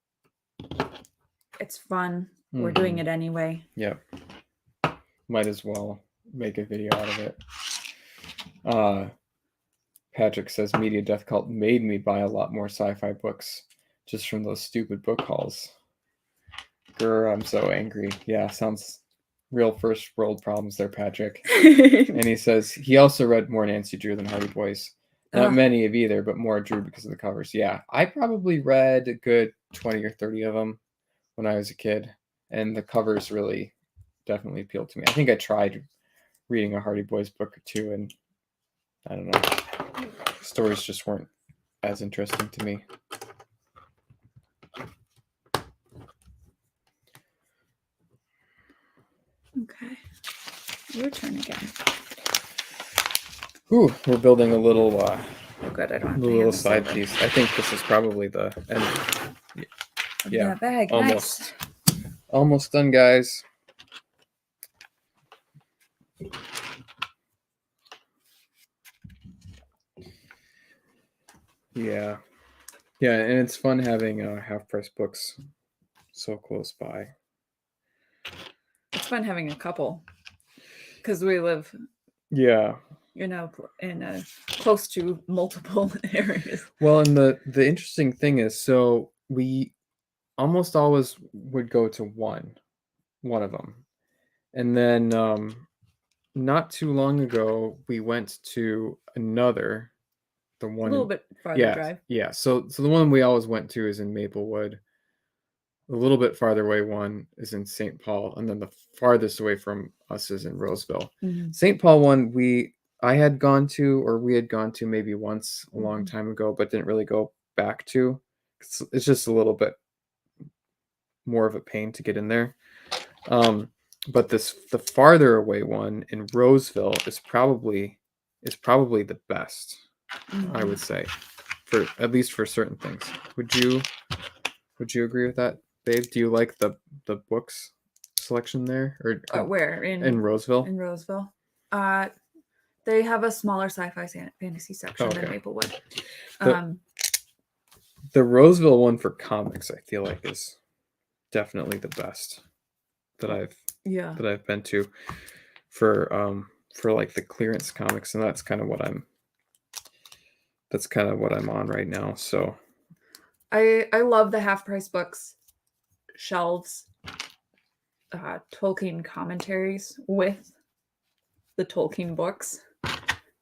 fun. We're doing it anyway. Yep. Might as well make a video out of it. Patrick says Media Death Cult made me buy a lot more sci-fi books just from those stupid book hauls. Grr, I'm so angry. Yeah, sounds real first world problems there, Patrick. And he says he also read more Nancy Drew than Hardy Boys. Not many of either, but more Drew because of the covers. Yeah, I probably read a good 20 or 30 of them when I was a kid, and the covers really definitely appealed to me. I think I tried reading a Hardy Boys book or two, and I don't know, stories just weren't as interesting to me. Okay, your turn again. Ooh, we're building a little Oh, good. I don't have to little hand this side over. piece. I think this is probably the end. Yeah, That bag. almost. Nice. Almost done, guys. Yeah. Yeah, and it's fun having half-price books so close by. It's fun having a couple because we live, Yeah. in close to multiple areas. Well, and the interesting thing is, so we almost always would go to one of them, and then not too long ago we went to another. The one A little in, bit farther yeah, drive. yeah. So the one we always went to is in Maplewood. A little bit farther away one is in St. Paul, and then the farthest away from us is in Roseville. Mm-hmm. St. Paul one we had gone to maybe once a long time ago, but didn't really go back to. It's just a little bit more of a pain to get in there. But the farther away one in Roseville is probably the best, I would say, for at least for certain things. Would you agree with that, babe? Do you like the books selection there, or Where in Roseville? In Roseville, they have a smaller sci-fi fantasy section than Maplewood. The Roseville one for comics, I feel like, is definitely the best that I've been to for like the clearance comics, and that's kind of what I'm on right now. So I love the half-price books shelves, Tolkien commentaries with the Tolkien books.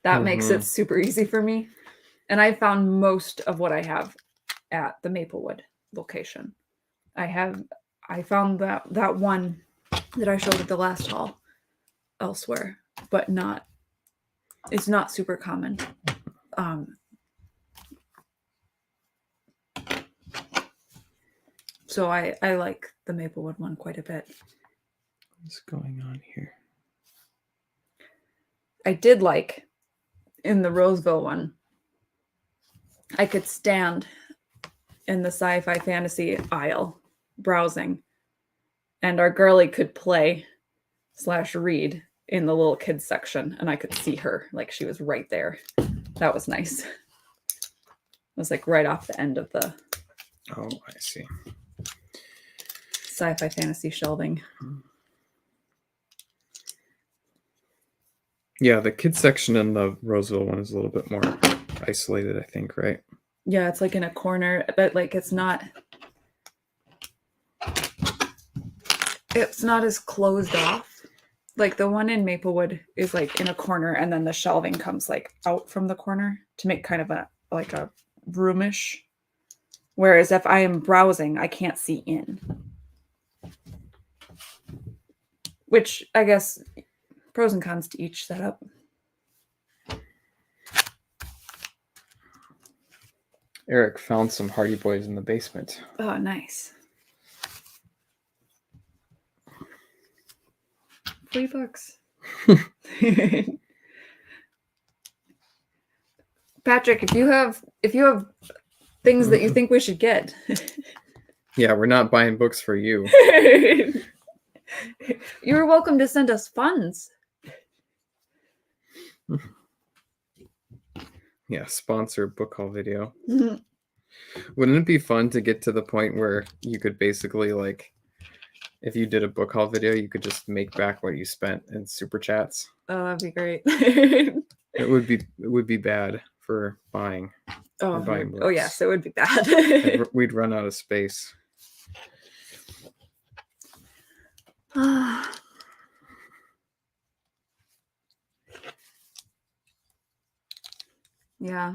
That makes it super easy for me. And I found most of what I have at the Maplewood location. I found that one that I showed at the last haul elsewhere, but it's not super common. So I like the Maplewood one quite a bit. What's going on here? I did like in the Roseville one, I could stand in the sci-fi fantasy aisle browsing, and our girlie could play / read in the little kids section, and I could see her like she was right there. That was nice. It was like right off the end of the I see. Sci-fi fantasy shelving. Yeah, the kids section in the Roseville one is a little bit more isolated, I think, right? Yeah, it's like in a corner, but like it's not as closed off. Like the one in Maplewood is like in a corner, and then the shelving comes like out from the corner to make kind of a roomish. Whereas if I am browsing, I can't see in. Which I guess pros and cons to each setup. Eric found some Hardy Boys in the basement. Oh, nice. Free books. Patrick, if you have things that you think we should get. Yeah, we're not buying books for you. You're welcome to send us funds. Yeah, sponsor book haul video. Wouldn't it be fun to get to the point where you could basically, like, if you did a book haul video, you could just make back what you spent in super chats? Oh, that'd be great. It would be bad for buying. Buying books. Oh yes, it would be bad. We'd run out of space. Yeah.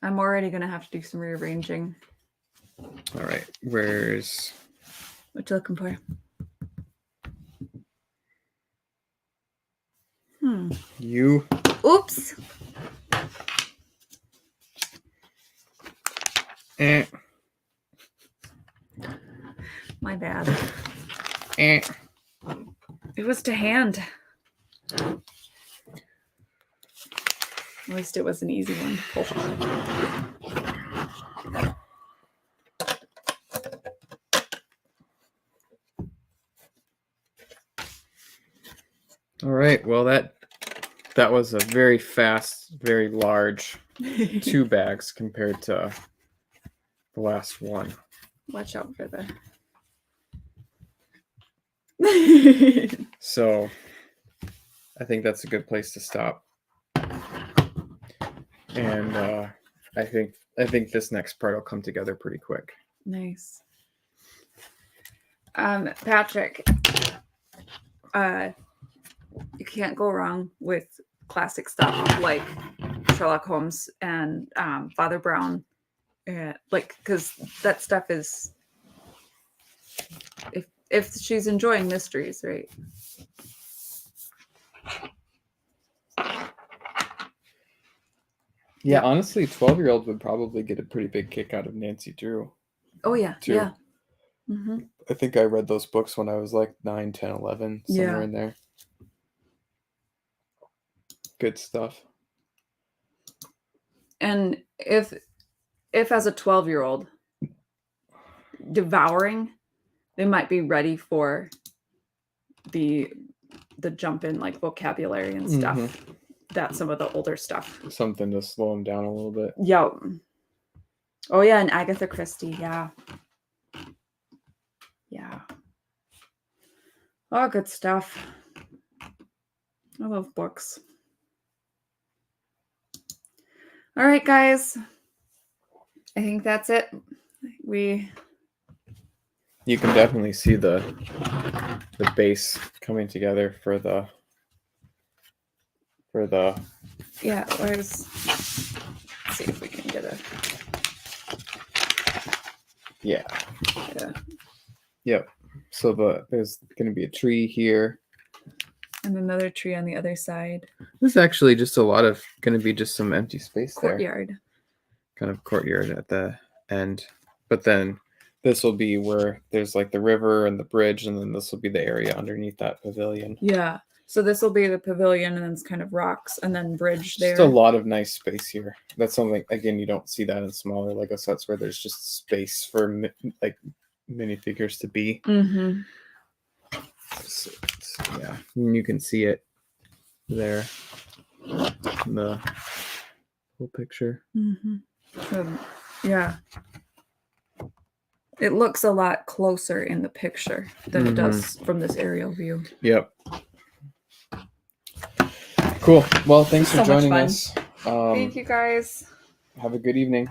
I'm already going to have to do some rearranging. All right. Where's What you looking for? you? Oops. Eh. My bad. Eh. It was to hand. At least it was an easy one to pull. All right. Well, that was a very fast, very large 2 bags compared to the last one. Watch out for the. So I think that's a good place to stop. And I think this next part will come together pretty quick. Nice. Patrick, you can't go wrong with classic stuff like Sherlock Holmes and Father Brown, like because that stuff is if she's enjoying mysteries, right? Yeah, Yep. honestly, 12-year-old would probably get a pretty big kick out of Nancy Drew. Oh yeah, too. yeah. Mm-hmm. I think I read those books when I was like 9, 10, 11, somewhere Yeah. in there. Good stuff. And if as a 12-year-old devouring, they might be ready for the jump in like vocabulary and stuff. Mhm. That's some of the older stuff. Something to slow them down a little bit. Yeah. Oh yeah, and Agatha Christie. Yeah. Yeah. Oh, good stuff. I love books. All right, guys. I think that's it. You can definitely see the base coming together for the yeah, let's see if we can get a yeah. Yep. So there's going to be a tree here and another tree on the other side. This is actually just going to be just some empty space Courtyard. there. Kind of courtyard at the end. But then this will be where there's like the river and the bridge, and then this will be the area underneath that pavilion. Yeah. So this will be the pavilion, and then it's kind of rocks, and then bridge there. Just a lot of nice space here. That's something, again, you don't see that in smaller Lego sets where there's just space for like minifigures to be. Mm-hmm. So, yeah, and you can see it there in the whole picture. Mm-hmm. Yeah. It looks a lot closer in the picture than it does from this aerial view. Yep. Cool. Well, thanks for So much joining fun. us. Thank you, guys. Have a good evening.